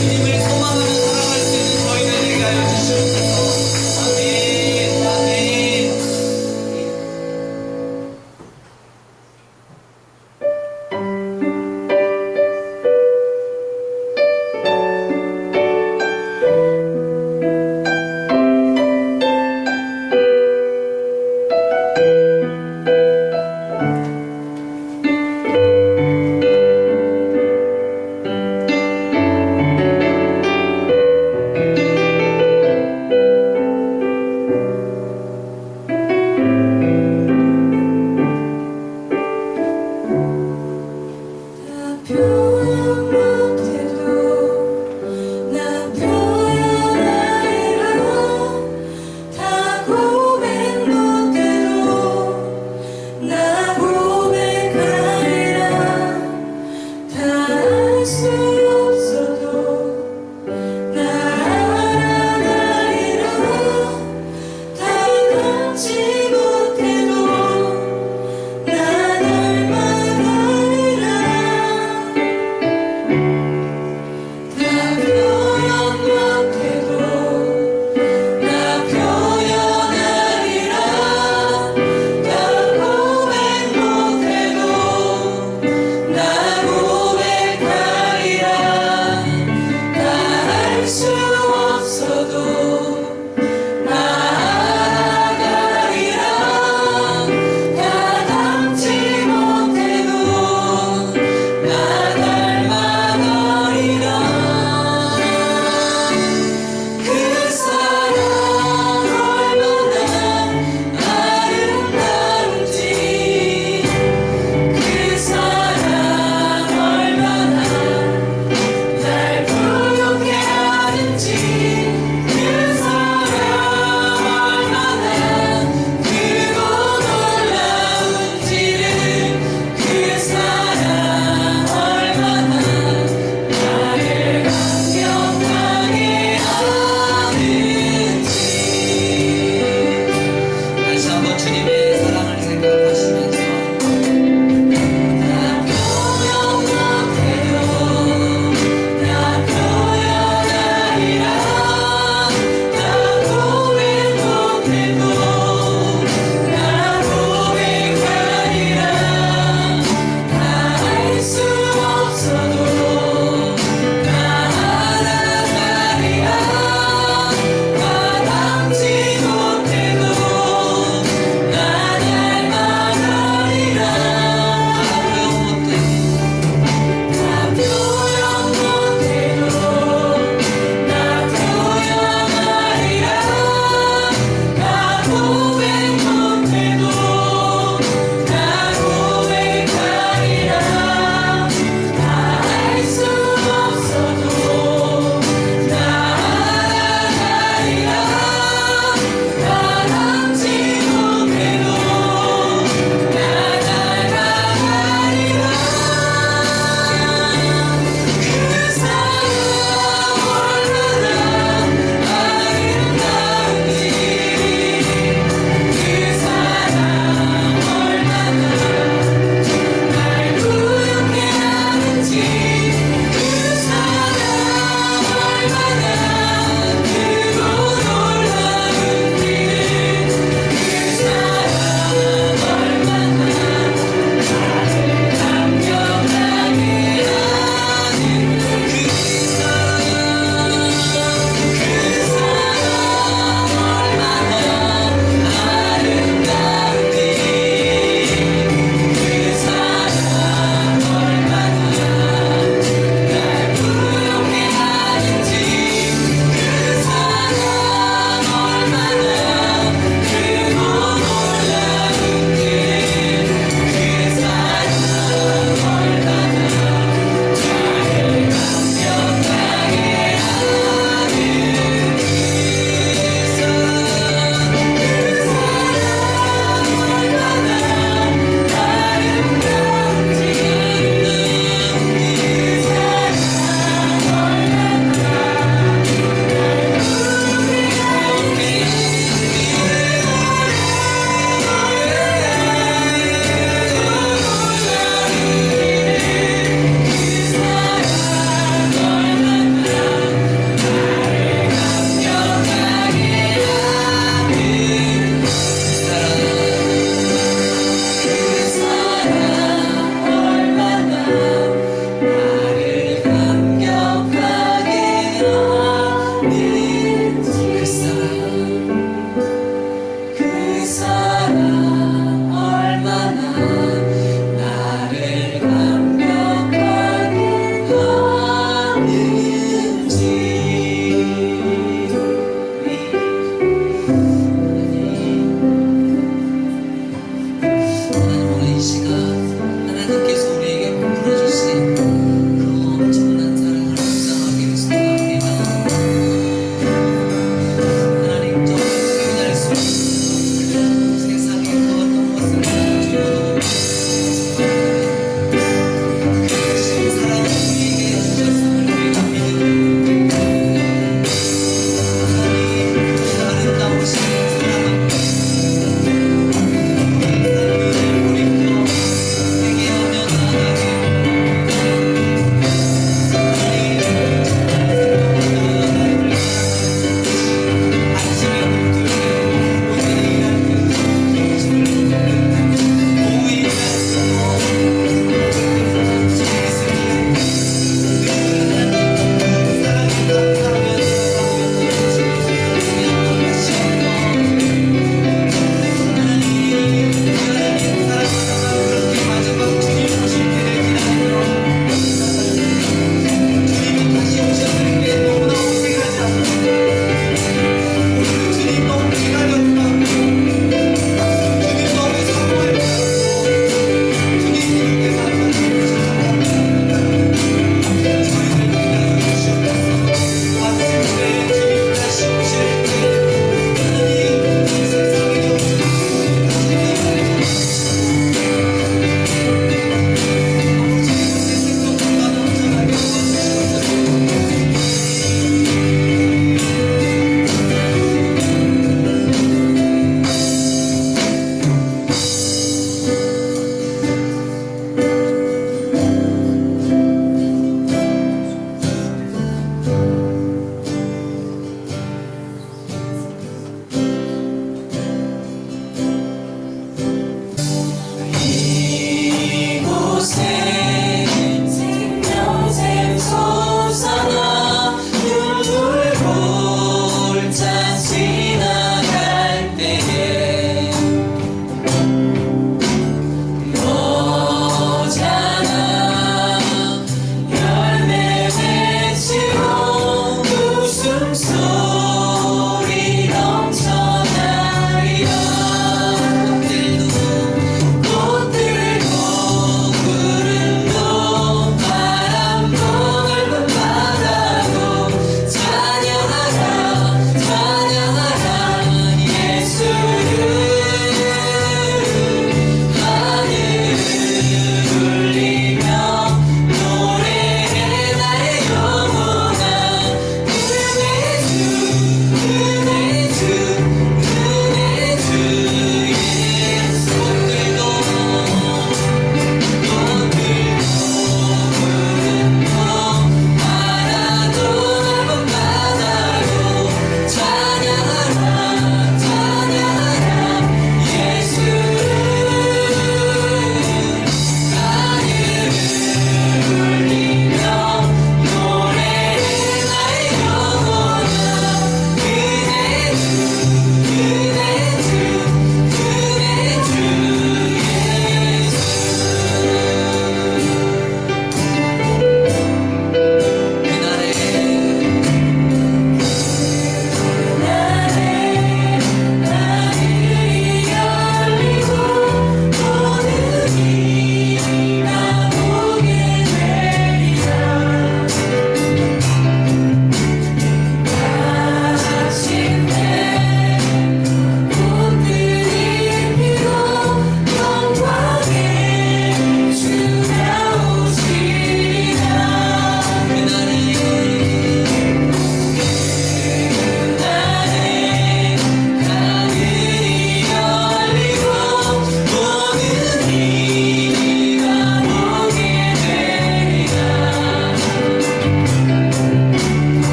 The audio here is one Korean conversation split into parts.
주님을 소망하며 살아갈 수 있는 저희들 되게 하여 주시옵소서. 아멘, 아멘.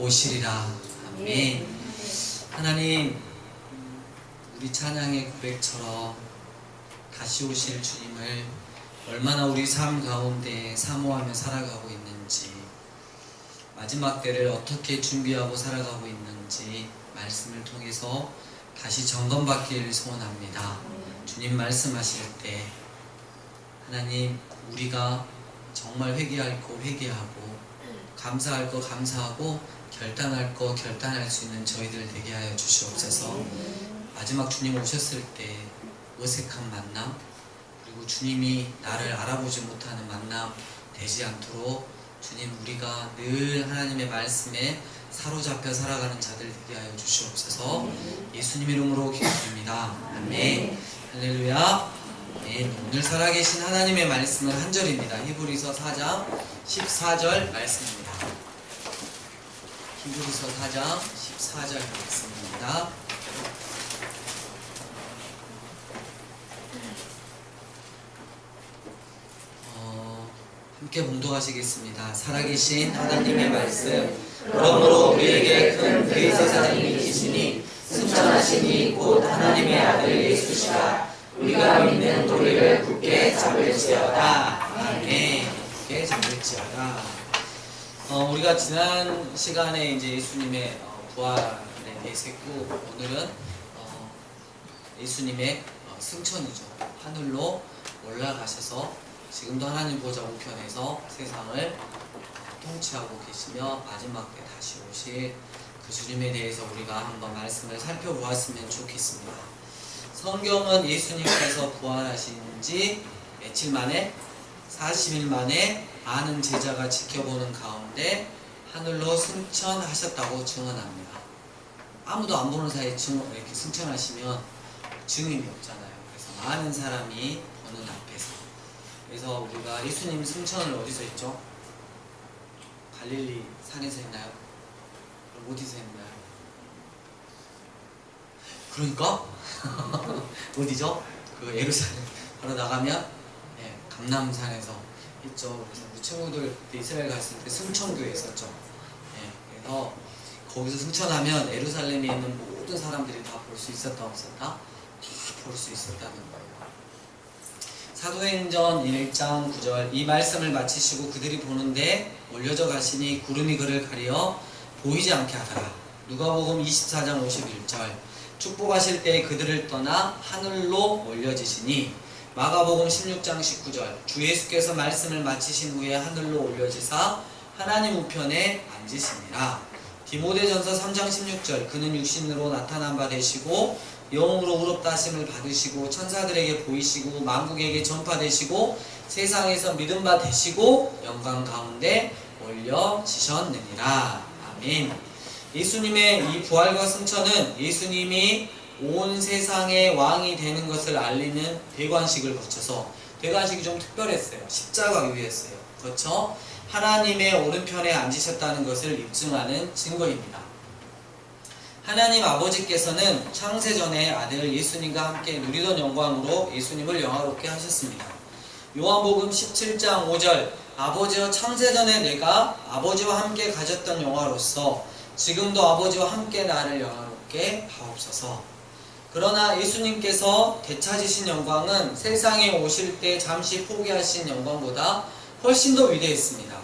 오시리라. 아멘. 하나님, 우리 찬양의 고백처럼 다시 오실 주님을 얼마나 우리 삶 가운데 사모하며 살아가고 있는지, 마지막 때를 어떻게 준비하고 살아가고 있는지 말씀을 통해서 다시 점검받기를 소원합니다. 주님 말씀하실 때 하나님, 우리가 정말 회개할 거 회개하고 감사할 거 감사하고 결단할 거 결단할 수 있는 저희들 되게 하여 주시옵소서. 마지막 주님 오셨을 때 어색한 만남, 그리고 주님이 나를 알아보지 못하는 만남 되지 않도록 주님, 우리가 늘 하나님의 말씀에 사로잡혀 살아가는 자들 되게 하여 주시옵소서. 예수님 이름으로 기도드립니다. 아멘. 할렐루야. 네, 오늘 살아계신 하나님의 말씀은 한 절입니다. 히브리서 4장 14절 말씀입니다. 히브리서 4장 14절 말씀입니다. 함께 봉독하시겠습니다. 살아계신 하나님의 말씀. 그러므로 우리에게 큰 대제사장이 계시니 승천하시니 곧 하나님의 아들 예수시라. 우리가 믿는 도리를 굳게 잡을지어다. 아멘. 굳게 잡을지어다. 우리가 지난 시간에 이제 예수님의 부활에 대해서 했고, 오늘은 예수님의 승천이죠. 하늘로 올라가셔서 지금도 하나님 보좌 우편에서 세상을 통치하고 계시며 마지막 때 다시 오실 그 주님에 대해서 우리가 한번 말씀을 살펴보았으면 좋겠습니다. 성경은 예수님께서 부활하신 지 며칠 만에 40일 만에 많은 제자가 지켜보는 가운데 하늘로 승천하셨다고 증언합니다. 아무도 안 보는 사이에 이렇게 승천하시면 증인이 없잖아요. 그래서 많은 사람이 보는 앞에서, 그래서 우리가 예수님 승천을 어디서 했죠? 갈릴리 산에서 했나요? 그럼 어디서 했나요? 그러니까 어디죠? 그 예루살렘 바로 나가면 감람산에서 했죠. 그래서 우리 친구들 이스라엘 갔을 때 승천교회 있었죠. 그래서 거기서 승천하면 예루살렘에 있는 모든 사람들이 다 볼 수 있었다 없었다? 다 볼 수 있었다는 거예요. 사도행전 1장 9절. 이 말씀을 마치시고 그들이 보는데 올려져 가시니 구름이 그를 가리어 보이지 않게 하더라. 누가복음 24장 51절. 축복하실 때 그들을 떠나 하늘로 올려지시니. 마가복음 16장 19절. 주 예수께서 말씀을 마치신 후에 하늘로 올려지사 하나님 우편에 앉으시니라. 디모데전서 3장 16절. 그는 육신으로 나타난 바 되시고 영으로 의롭다 하심을 받으시고 천사들에게 보이시고 만국에게 전파되시고 세상에서 믿음 바 되시고 영광 가운데 올려지셨느니라. 아멘. 예수님의 이 부활과 승천은 예수님이 온 세상의 왕이 되는 것을 알리는 대관식을 거쳐서, 대관식이 좀 특별했어요. 십자가 위였어요. 거쳐 하나님의 오른편에 앉으셨다는 것을 입증하는 증거입니다. 하나님 아버지께서는 창세전에 아들 예수님과 함께 누리던 영광으로 예수님을 영화롭게 하셨습니다. 요한복음 17장 5절. 아버지와 창세전에 내가 아버지와 함께 가졌던 영화로서 지금도 아버지와 함께 나를 영화롭게 하옵소서. 그러나 예수님께서 되찾으신 영광은 세상에 오실 때 잠시 포기하신 영광보다 훨씬 더 위대했습니다.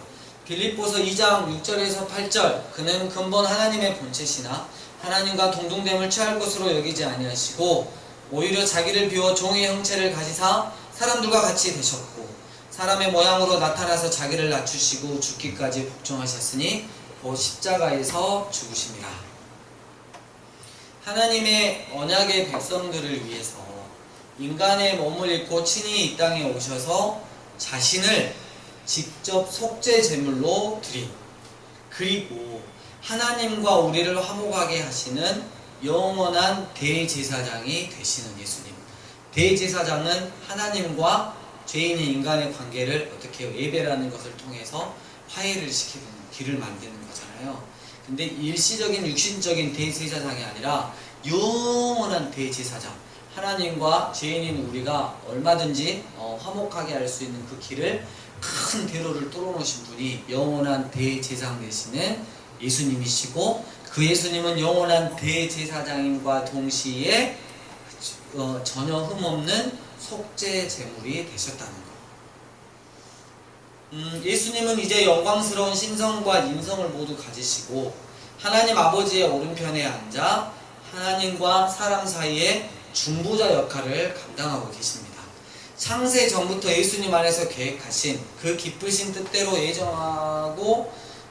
빌립보서 2장 6절에서 8절. 그는 근본 하나님의 본체시나 하나님과 동등됨을 취할 것으로 여기지 아니하시고 오히려 자기를 비워 종의 형체를 가지사 사람들과 같이 되셨고 사람의 모양으로 나타나서 자기를 낮추시고 죽기까지 복종하셨으니 곧 십자가에서 죽으심이라. 하나님의 언약의 백성들을 위해서 인간의 몸을 입고 친히 이 땅에 오셔서 자신을 직접 속죄 제물로 드린, 그리고 하나님과 우리를 화목하게 하시는 영원한 대제사장이 되시는 예수님. 대제사장은 하나님과 죄인인 인간의 관계를 어떻게 해요? 예배라는 것을 통해서 화해를 시키는 길을 만드는 거잖아요. 근데 일시적인 육신적인 대제사장이 아니라 영원한 대제사장, 하나님과 죄인인 우리가 얼마든지 화목하게 할 수 있는 그 길을 큰 대로를 뚫어놓으신 분이 영원한 대제사장 되시는 예수님이시고 그 예수님은 영원한 대제사장님과 동시에 전혀 흠없는 속죄 제물이 되셨다는 것. 예수님은 이제 영광스러운 신성과 인성을 모두 가지시고 하나님 아버지의 오른편에 앉아 하나님과 사람 사이에 중보자 역할을 감당하고 계십니다. 창세 전부터 예수님 안에서 계획하신 그 기쁘신 뜻대로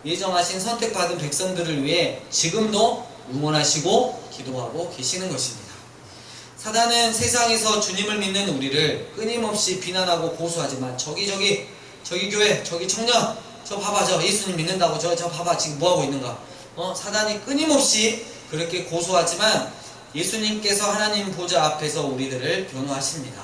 예정하신 선택받은 백성들을 위해 지금도 응원하시고 기도하고 계시는 것입니다. 사단은 세상에서 주님을 믿는 우리를 끊임없이 비난하고 고소하지만 저기 교회, 저기 청년, 저 봐봐, 저 예수님 믿는다고 저 봐봐 지금 뭐하고 있는가. 사단이 끊임없이 그렇게 고소하지만 예수님께서 하나님 보좌 앞에서 우리들을 변호하십니다.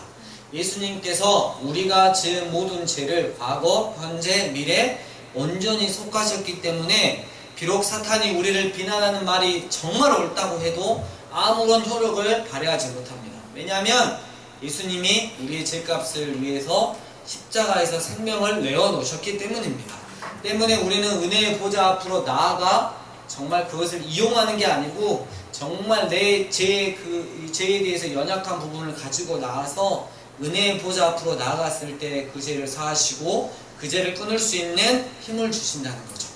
예수님께서 우리가 지은 모든 죄를 과거, 현재, 미래 온전히 속하셨기 때문에 비록 사탄이 우리를 비난하는 말이 정말 옳다고 해도 아무런 효력을 발휘하지 못합니다. 왜냐하면 예수님이 우리의 죄값을 위해서 십자가에서 생명을 내어놓으셨기 때문입니다. 때문에 우리는 은혜의 보좌 앞으로 나아가 정말 그것을 이용하는 게 아니고 정말 내 죄에 대해서 연약한 부분을 가지고 나와서 은혜의 보좌 앞으로 나아갔을 때 그 죄를 사하시고 그 죄를 끊을 수 있는 힘을 주신다는 거죠.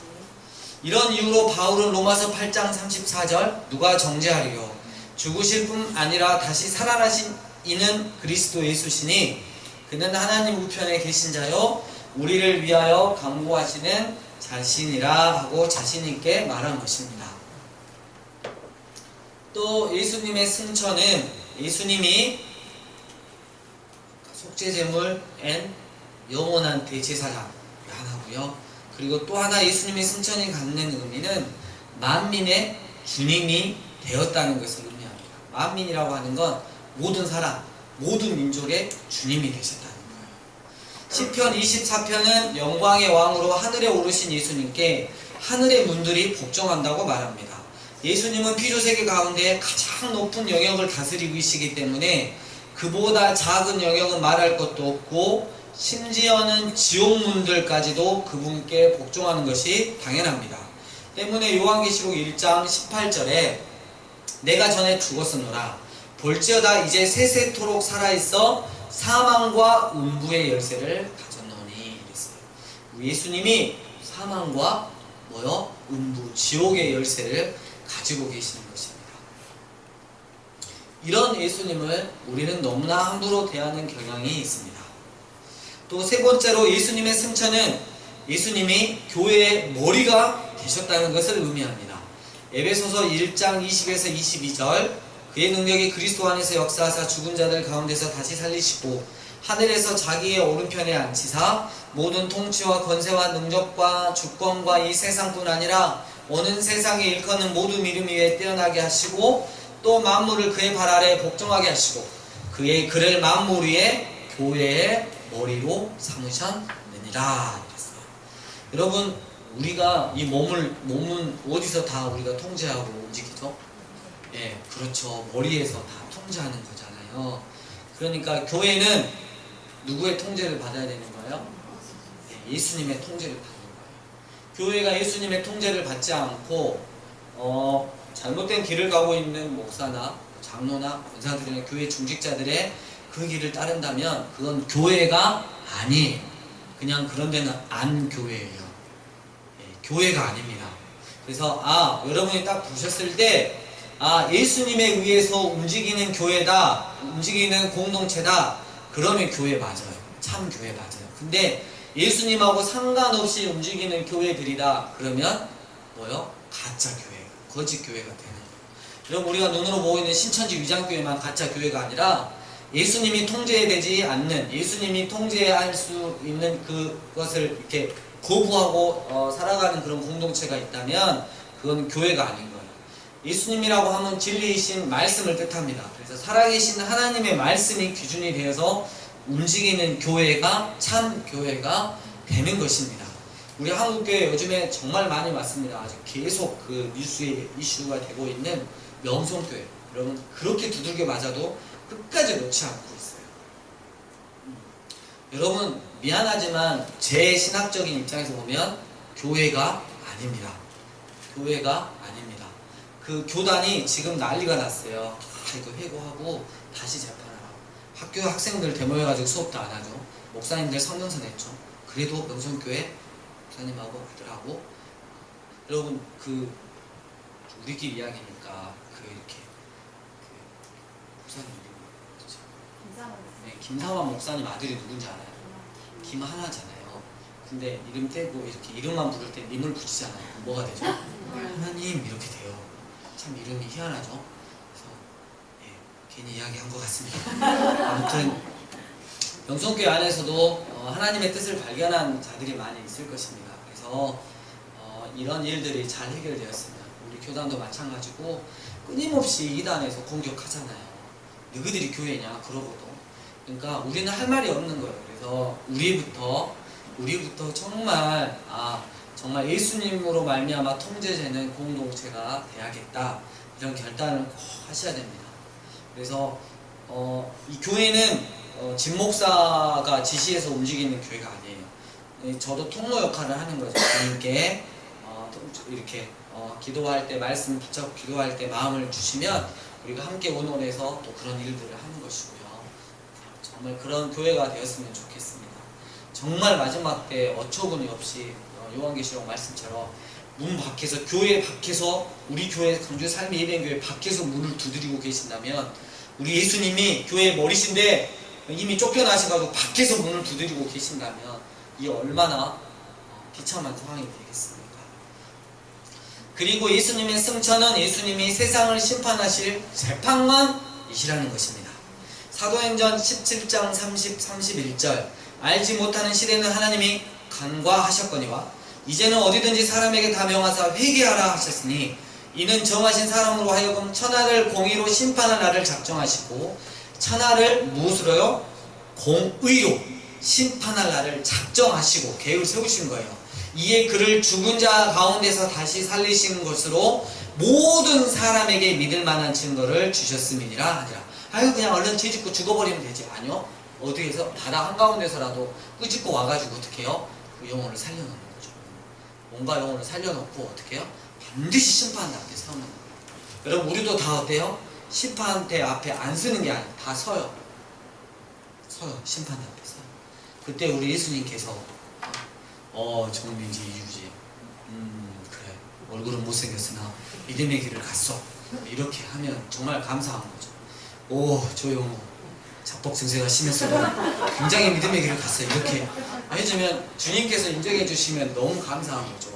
이런 이유로 바울은 로마서 8장 34절 누가 정죄하리요 죽으실 뿐 아니라 다시 살아나신 이는 그리스도 예수시니 그는 하나님 우편에 계신 자요 우리를 위하여 강구하시는 자신이라 하고 자신있게 말한 것입니다. 또 예수님의 승천은 예수님이 속죄제물 영원한 대제사장 하나고요. 그리고 또 하나 예수님의 승천이 갖는 의미는 만민의 주님이 되었다는 것을 의미합니다. 만민이라고 하는 건 모든 사람, 모든 민족의 주님이 되셨다는 거예요. 시편 24편은 영광의 왕으로 하늘에 오르신 예수님께 하늘의 문들이 복종한다고 말합니다. 예수님은 피조세계 가운데 가장 높은 영역을 다스리고 계시기 때문에 그보다 작은 영역은 말할 것도 없고 심지어는 지옥문들까지도 그분께 복종하는 것이 당연합니다. 때문에 요한계시록 1장 18절에 내가 전에 죽었으노라 볼지어다 이제 세세토록 살아있어 사망과 음부의 열쇠를 가졌노니 이랬어요. 예수님이 사망과 음부, 지옥의 열쇠를 가지고 계시는 것입니다. 이런 예수님을 우리는 너무나 함부로 대하는 경향이 있습니다. 또 세 번째로 예수님의 승천은 예수님이 교회의 머리가 되셨다는 것을 의미합니다. 에베소서 1장 20에서 22절 그의 능력이 그리스도 안에서 역사하사 죽은 자들 가운데서 다시 살리시고 하늘에서 자기의 오른편에 앉히사 모든 통치와 권세와 능력과 주권과 이 세상뿐 아니라 오는 세상에 일컫는 모든 이름 위에 뛰어나게 하시고 또 만물을 그의 발 아래에 복종하게 하시고 그를 만물 위에 교회의 머리로 삼으셨느니라 그랬어요. 여러분 우리가 이 몸은 어디서 다 우리가 통제하고 움직이죠? 예, 그렇죠. 머리에서 다 통제하는 거잖아요. 그러니까 교회는 누구의 통제를 받아야 되는 거예요? 예, 예수님의 통제를 받는 거예요. 교회가 예수님의 통제를 받지 않고 잘못된 길을 가고 있는 목사나 장로나 권사들이나 교회 중직자들의 그 길을 따른다면 그건 교회가 아니에요. 그냥 그런 데는 안 교회예요. 예, 교회가 아닙니다. 그래서 여러분이 딱 보셨을 때 예수님에 의해서 움직이는 교회다, 움직이는 공동체다, 그러면 교회 맞아요. 참 교회 맞아요. 근데 예수님하고 상관없이 움직이는 교회들이다 그러면 가짜 교회, 거짓 교회가 되는 거예요. 여러분 우리가 눈으로 보고 있는 신천지 위장교회만 가짜 교회가 아니라 예수님이 통제되지 않는, 예수님이 통제할 수 있는 그것을 이렇게 거부하고 살아가는 그런 공동체가 있다면 그건 교회가 아닌 거예요. 예수님이라고 하면 진리이신 말씀을 뜻합니다. 그래서 살아계신 하나님의 말씀이 기준이 되어서 움직이는 교회가 참 교회가 되는 것입니다. 우리 한국교회 요즘에 정말 많이 왔습니다. 아직 계속 그 뉴스에 이슈가 되고 있는 명성교회. 여러분 그렇게 두들겨 맞아도 끝까지 놓지 않고 있어요. 여러분 미안하지만 제 신학적인 입장에서 보면 교회가 아닙니다. 교회가 아닙니다. 그 교단이 지금 난리가 났어요. 그 회고하고 다시 재판하라고. 학교 학생들 대모여가지고 수업도 안 하죠. 목사님들 성명서 냈죠. 그래도 명성교회 목사님하고 아들하고, 여러분 그 우리끼리 이야기니까 이렇게 목사님 이름이 뭐죠? 네, 김사만 목사님 아들이 누군지 알아요? 김하나잖아요. 근데 이름 떼고 이렇게 이름만 부를 때 님을 붙이잖아요. 그럼 뭐가 되죠? 하나님 이렇게 돼요. 참 이름이 희한하죠. 그래서 괜히 이야기한 것 같습니다. 아무튼 명성교회 안에서도 하나님의 뜻을 발견한 자들이 많이 있을 것입니다. 그래서 이런 일들이 잘 해결되었습니다. 우리 교단도 마찬가지고 끊임없이 이단에서 공격하잖아요. 너희들이 교회냐 그러고도. 그러니까 우리는 할 말이 없는 거예요. 그래서 우리부터 정말 예수님으로 말미암아 통제되는 공동체가 돼야겠다, 이런 결단을 꼭 하셔야 됩니다. 그래서 이 교회는 진 목사가 지시해서 움직이는 교회가 아니에요. 저도 통로 역할을 하는 거죠. 주님께 이렇게 기도할 때, 말씀 붙잡고 기도할 때 마음을 주시면 우리가 함께 의논해서 또 그런 일들을 하는 것이고요. 정말 그런 교회가 되었으면 좋겠습니다. 정말 마지막 때 어처구니 없이 요한계시록 말씀처럼 문 밖에서, 교회 밖에서, 우리 교회 강주 삶의 예배교회 밖에서 문을 두드리고 계신다면, 우리 예수님이 교회의 머리신데 이미 쫓겨나셔가지고 밖에서 문을 두드리고 계신다면 이 얼마나 비참한 상황이 되겠습니까? 그리고 예수님의 승천은 예수님이 세상을 심판하실 재판관이시라는 것입니다. 사도행전 17장 30, 31절 알지 못하는 시대는 하나님이 간과하셨거니와 이제는 어디든지 사람에게 다 명하사 회개하라 하셨으니 이는 정하신 사람으로 하여금 천하를 공의로 심판할 날을 작정하시고 천하를 무엇으로요? 공의로 심판할 날을 작정하시고 계획을 세우신 거예요. 이에 그를 죽은 자 가운데서 다시 살리신 것으로 모든 사람에게 믿을 만한 증거를 주셨음이니라 하니라. 아유 그냥 얼른 뒤집고 죽어버리면 되지. 아니요. 어디에서 바다 한가운데서라도 끄집고 와가지고 어떻게 해요? 그 영혼을 살려놓는 거죠. 뭔가 영혼을 살려놓고 어떻게 해요? 반드시 심판대 앞에 서는 거예요. 여러분 우리도 다 어때요? 심판대 앞에 안 서는 게 아니에요. 다 서요. 심판대 앞에 서요. 그때 우리 예수님께서 정민지 이유지, 그래 얼굴은 못생겼으나 믿음의 길을 갔어, 이렇게 하면 정말 감사한 거죠. 저 영혼 자뻑 증세가 심했어요. 굉장히 믿음의 길을 갔어요. 이렇게 해주면 주님께서 인정해 주시면 너무 감사한 거죠.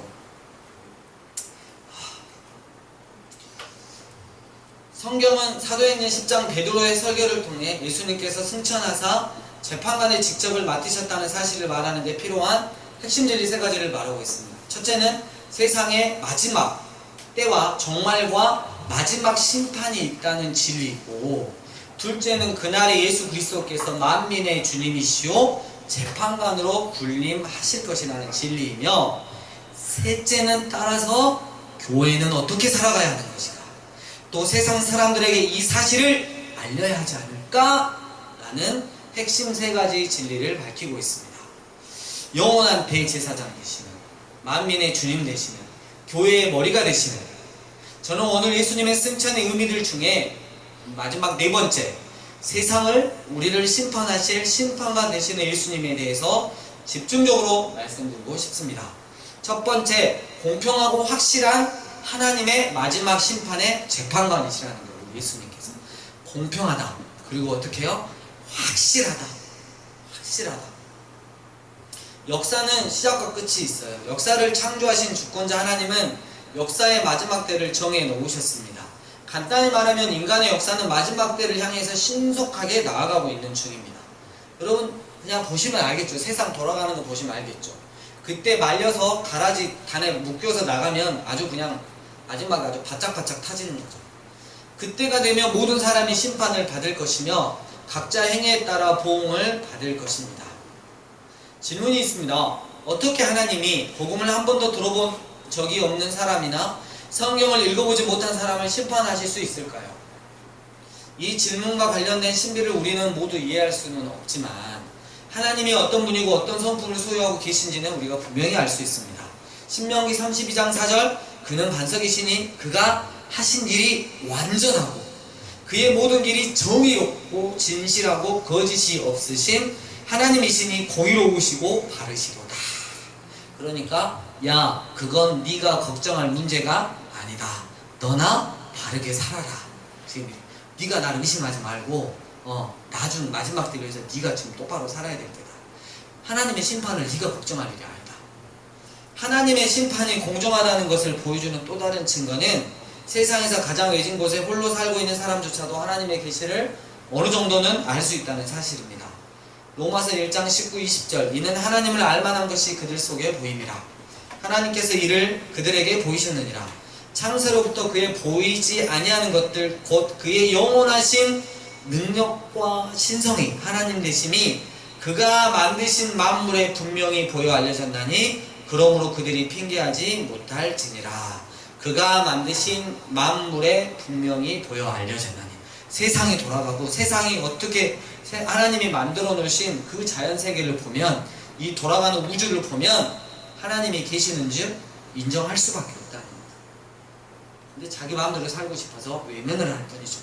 성경은 사도행전 10장 베드로의 설교를 통해 예수님께서 승천하사 재판관의 직접을 맡으셨다는 사실을 말하는 데 필요한 핵심 진리 세 가지를 말하고 있습니다. 첫째는 세상의 마지막 때와 종말과 마지막 심판이 있다는 진리이고, 둘째는 그날에 예수 그리스도께서 만민의 주님이시오 재판관으로 군림하실 것이라는 진리이며, 셋째는 따라서 교회는 어떻게 살아가야 하는 것인가, 또 세상 사람들에게 이 사실을 알려야 하지 않을까라는 핵심 세 가지 진리를 밝히고 있습니다. 영원한 대제사장 되시는, 만민의 주님 되시는, 교회의 머리가 되시는, 저는 오늘 예수님의 승천의 의미들 중에 마지막 네 번째, 세상을 우리를 심판하실 심판관 되시는 예수님에 대해서 집중적으로 말씀드리고 싶습니다. 첫 번째, 공평하고 확실한 하나님의 마지막 심판의 재판관이시라는 거예요. 예수님께서 공평하다, 그리고 어떻게 해요? 확실하다. 역사는 시작과 끝이 있어요. 역사를 창조하신 주권자 하나님은 역사의 마지막 때를 정해 놓으셨습니다. 간단히 말하면 인간의 역사는 마지막 때를 향해서 신속하게 나아가고 있는 중입니다. 여러분 그냥 보시면 알겠죠. 세상 돌아가는 거 보시면 알겠죠. 그때 말려서 가라지 단에 묶여서 나가면 아주 그냥 마지막에 아주 바짝바짝 타지는 거죠. 그때가 되면 모든 사람이 심판을 받을 것이며 각자 행위에 따라 보응을 받을 것입니다. 질문이 있습니다. 어떻게 하나님이 복음을 한 번도 들어본 적이 없는 사람이나 성경을 읽어보지 못한 사람을 심판하실 수 있을까요? 이 질문과 관련된 신비를 우리는 모두 이해할 수는 없지만 하나님이 어떤 분이고 어떤 성품을 소유하고 계신지는 우리가 분명히 알 수 있습니다. 신명기 32장 4절 그는 반석이시니 그가 하신 일이 완전하고 그의 모든 길이 정의롭고 진실하고 거짓이 없으신 하나님이시니 공의로우시고 바르시로다. 그러니까 야, 그건 네가 걱정할 문제가 아니다. 너나 바르게 살아라. 지금 네가 나를 의심하지 말고 나중 마지막 때를 위해서 네가 지금 똑바로 살아야 될 때다. 하나님의 심판을 네가 걱정할 일이 아니다. 하나님의 심판이 공정하다는 것을 보여주는 또 다른 증거는 세상에서 가장 외진 곳에 홀로 살고 있는 사람조차도 하나님의 계시를 어느 정도는 알 수 있다는 사실입니다. 로마서 1장 19, 20절 이는 하나님을 알만한 것이 그들 속에 보임이라. 하나님께서 이를 그들에게 보이셨느니라. 창세로부터 그의 보이지 아니하는 것들 곧 그의 영원하신 능력과 신성이 하나님 되심이 그가 만드신 만물에 분명히 보여 알려졌나니 그러므로 그들이 핑계하지 못할지니라. 그가 만드신 만물에 분명히 보여 알려졌나니 세상이 돌아가고 세상이 어떻게 하나님이 만들어 놓으신 그 자연세계를 보면 이 돌아가는 우주를 보면 하나님이 계시는 줄 인정할 수밖에 없다는 겁니다. 근데 자기 마음대로 살고 싶어서 외면을 할 뿐이죠.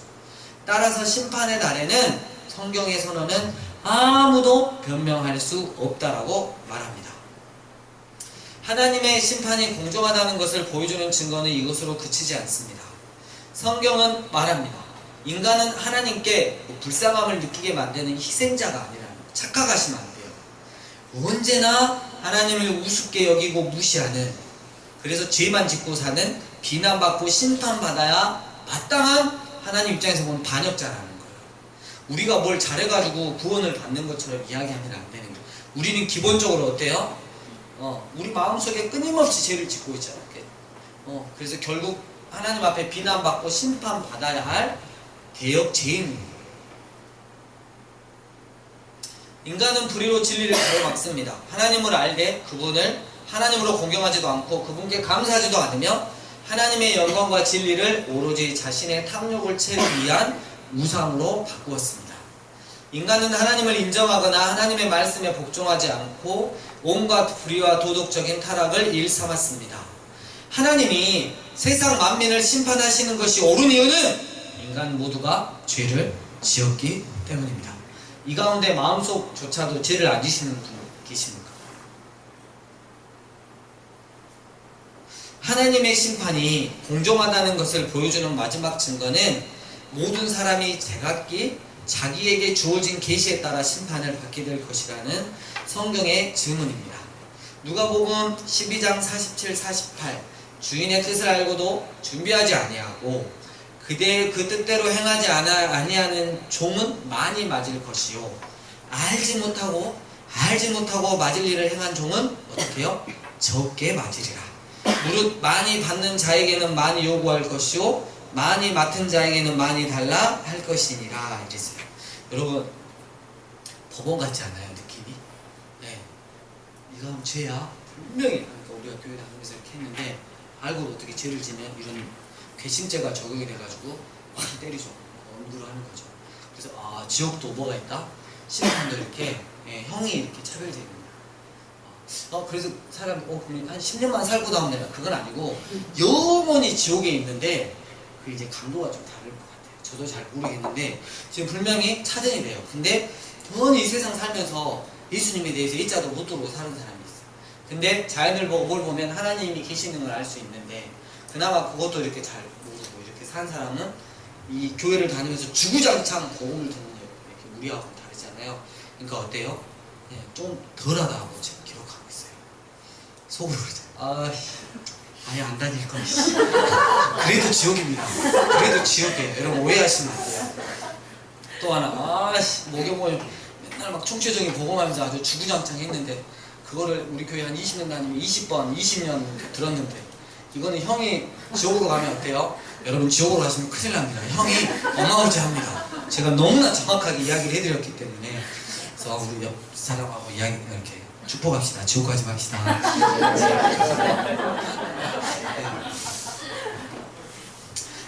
따라서 심판의 날에는 성경의 선언은 아무도 변명할 수 없다라고 말합니다. 하나님의 심판이 공정하다는 것을 보여주는 증거는 이것으로 그치지 않습니다. 성경은 말합니다. 인간은 하나님께 불쌍함을 느끼게 만드는 희생자가 아니라는 거예요. 착각하시면 안 돼요. 언제나 하나님을 우습게 여기고 무시하는, 그래서 죄만 짓고 사는, 비난받고 심판받아야 마땅한 하나님 입장에서 보면 반역자라는 거예요. 우리가 뭘 잘해가지고 구원을 받는 것처럼 이야기하면 안 되는 거예요. 우리는 기본적으로 어때요? 우리 마음속에 끊임없이 죄를 짓고 있잖아요. 그래서 결국 하나님 앞에 비난받고 심판받아야 할 대역죄인입니다. 인간은 불의로 진리를 가로막습니다. 하나님을 알되 그분을 하나님으로 공경하지도 않고 그분께 감사하지도 않으며 하나님의 영광과 진리를 오로지 자신의 탐욕을 채우기 위한 우상으로 바꾸었습니다. 인간은 하나님을 인정하거나 하나님의 말씀에 복종하지 않고 온갖 불의와 도덕적인 타락을 일삼았습니다. 하나님이 세상 만민을 심판하시는 것이 옳은 이유는 인간 모두가 죄를 지었기 때문입니다. 이 가운데 마음속조차도 죄를 안 지시는 분 계십니까? 하나님의 심판이 공정하다는 것을 보여주는 마지막 증거는 모든 사람이 제각기 자기에게 주어진 계시에 따라 심판을 받게 될 것이라는 성경의 증언입니다. 누가복음 12장 47, 48 주인의 뜻을 알고도 준비하지 아니하고 그대의 그 뜻대로 행하지 아니하는 종은 많이 맞을 것이요 알지 못하고 맞을 일을 행한 종은 어떻게 해요? 적게 맞으리라. 무릇 많이 받는 자에게는 많이 요구할 것이요 많이 맡은 자에게는 많이 달라 할 것이니라 이랬어요. 여러분 법원 같지 않아요? 느낌이? 네. 네가 하면 죄야? 분명히. 그러니까 우리가 교회 다니면서 이렇게 했는데 알고 어떻게 죄를 지면 이런 괘씸죄가 적용이 돼가지고 확 때리죠. 엄두를 하는 거죠. 그래서 지옥도 뭐가 있다? 심판도 이렇게 형이 이렇게 차별되어 있는 거야. 그래서 사람이 그럼 한 10년만 살고 나오면 되나? 그건 아니고 영원히 지옥에 있는데 그 이제 강도가 좀 다를 것 같아요. 저도 잘 모르겠는데 지금 분명히 차전이 돼요. 근데 이 세상 살면서 예수님에 대해서 일자도 못 들어오고 사는 사람이 있어요. 근데 자연을 보고 뭘 보면 하나님이 계시는 걸 알 수 있는데 그나마 그것도 이렇게 잘 모르고 이렇게 산 사람은 이 교회를 다니면서 주구장창 복음을 듣는 이렇게 우리하고는 다르잖아요. 그러니까 어때요? 네, 좀 덜하다고 지금 기록하고 있어요. 속으로 그러죠. 아예 안 다닐 걸. 그래도 지옥입니다. 그래도 지옥이에요. 여러분 오해하시면 안 돼요. 또 하나, 목욕을 맨날 막 총체적인 복음하면서 아주 주구장창 했는데 그거를 우리 교회 한 20년 다니면 20번, 20년 들었는데 이거는 형이 지옥으로 가면 어때요? 여러분 지옥으로 가시면 큰일 납니다. 형이 어마어마합니다. 제가 너무나 정확하게 이야기를 해드렸기 때문에 그래서 우리 옆 사람하고 이야기 이렇게 축복합시다. 지옥 가지 맙시다.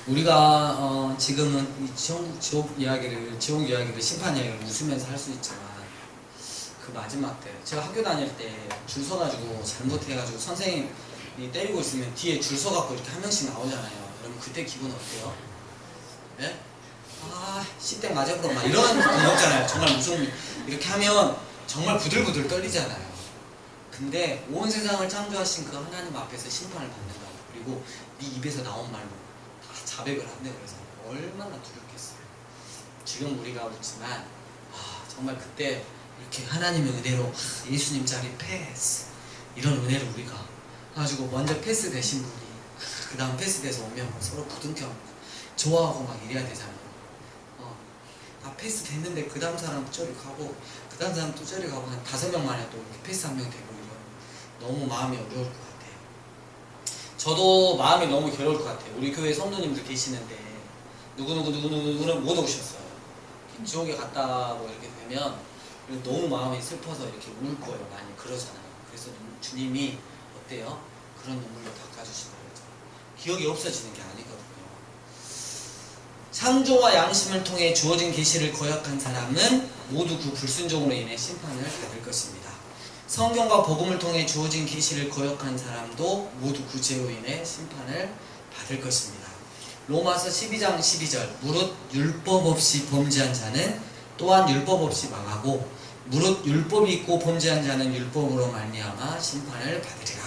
우리가 지금은 이 지옥 이야기를 심판 이야기를 웃으면서 할 수 있지만 그 마지막 때 제가 학교 다닐 때 줄 서가지고 잘못해가지고 선생님 때리고 있으면 뒤에 줄 서갖고 이렇게 한 명씩 나오잖아요. 여러분 그때 기분 어때요? 예? 아, 씨땡 맞아보러 막 이런 분 없잖아요. 정말 무슨 이렇게 하면 정말 부들부들 떨리잖아요. 근데 온 세상을 창조하신 그 하나님 앞에서 심판을 받는다. 그리고 네 입에서 나온 말로 다 자백을 한대. 그래서 얼마나 두렵겠어요. 지금 우리가 웃지만 정말 그때 이렇게 하나님의 은혜로 예수님 자리 패스 이런 은혜를 우리가 가지고 먼저 패스 되신 분이 그 다음 패스 돼서 오면 서로 부둥켜 좋아하고 막 이래야 되잖아요. 다 패스 됐는데 그 다음 사람 또 저리 가고 그 다음 사람 또 저리 가고 한 5명 만에 또 이렇게 패스 한 명 되고 이런 너무 마음이 어려울 것 같아요. 저도 마음이 너무 괴로울 것 같아요. 우리 교회 성도님들 계시는데 누구는 못 오셨어요. 지옥에 갔다고 이렇게 되면 너무 마음이 슬퍼서 이렇게 울 거예요. 많이 그러잖아요. 그래서 주님이 어때요? 그런 눈물로 닦아주시는 거죠. 기억이 없어지는 게 아니거든요. 창조와 양심을 통해 주어진 계시를 거역한 사람은 모두 그 불순종으로 인해 심판을 받을 것입니다. 성경과 복음을 통해 주어진 계시를 거역한 사람도 모두 그 죄로 인해 심판을 받을 것입니다. 로마서 12장 12절 무릇 율법 없이 범죄한 자는 또한 율법 없이 망하고 무릇 율법이 있고 범죄한 자는 율법으로 말미암아 심판을 받으리라.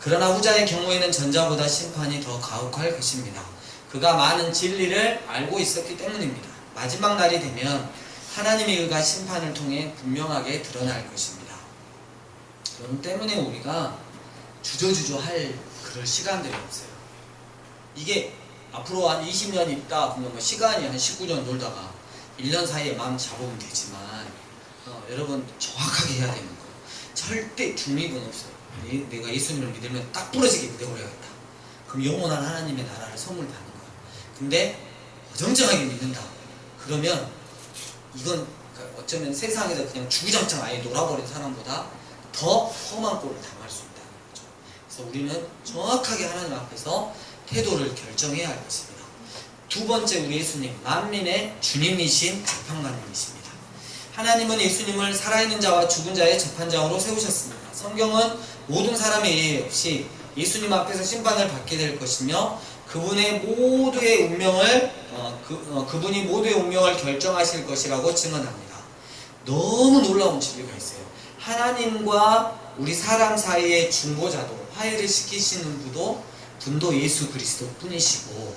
그러나 후자의 경우에는 전자보다 심판이 더 가혹할 것입니다. 그가 많은 진리를 알고 있었기 때문입니다. 마지막 날이 되면 하나님의 의가 심판을 통해 분명하게 드러날 것입니다. 그런 때문에 우리가 주저주저 할 그럴 시간들이 없어요. 이게 앞으로 한 20년 있다 보면 뭐 시간이 한 19년 놀다가 1년 사이에 마음 잡으면 되지만 여러분 정확하게 해야 되는 거예요. 절대 중립은 없어요. 내가 예수님을 믿으면 딱 부러지게 믿어버려야겠다. 그럼 영원한 하나님의 나라를 선물 받는 거예요. 근데 어정쩡하게 믿는다. 그러면 이건 어쩌면 세상에서 그냥 주구장창 아예 놀아버린 사람보다 더 험한 꼴을 당할 수 있다는 거죠. 그래서 우리는 정확하게 하나님 앞에서 태도를 결정해야 할 것입니다. 두 번째, 우리 예수님 만민의 주님이신 재판관님이십니다. 하나님은 예수님을 살아있는 자와 죽은 자의 재판장으로 세우셨습니다. 성경은 모든 사람의 예외 없이 예수님 앞에서 심판을 받게 될 것이며 그분이 모두의 운명을 결정하실 것이라고 증언합니다. 너무 놀라운 진리가 있어요. 하나님과 우리 사람 사이의 중보자도 화해를 시키시는 분도 예수 그리스도 뿐이시고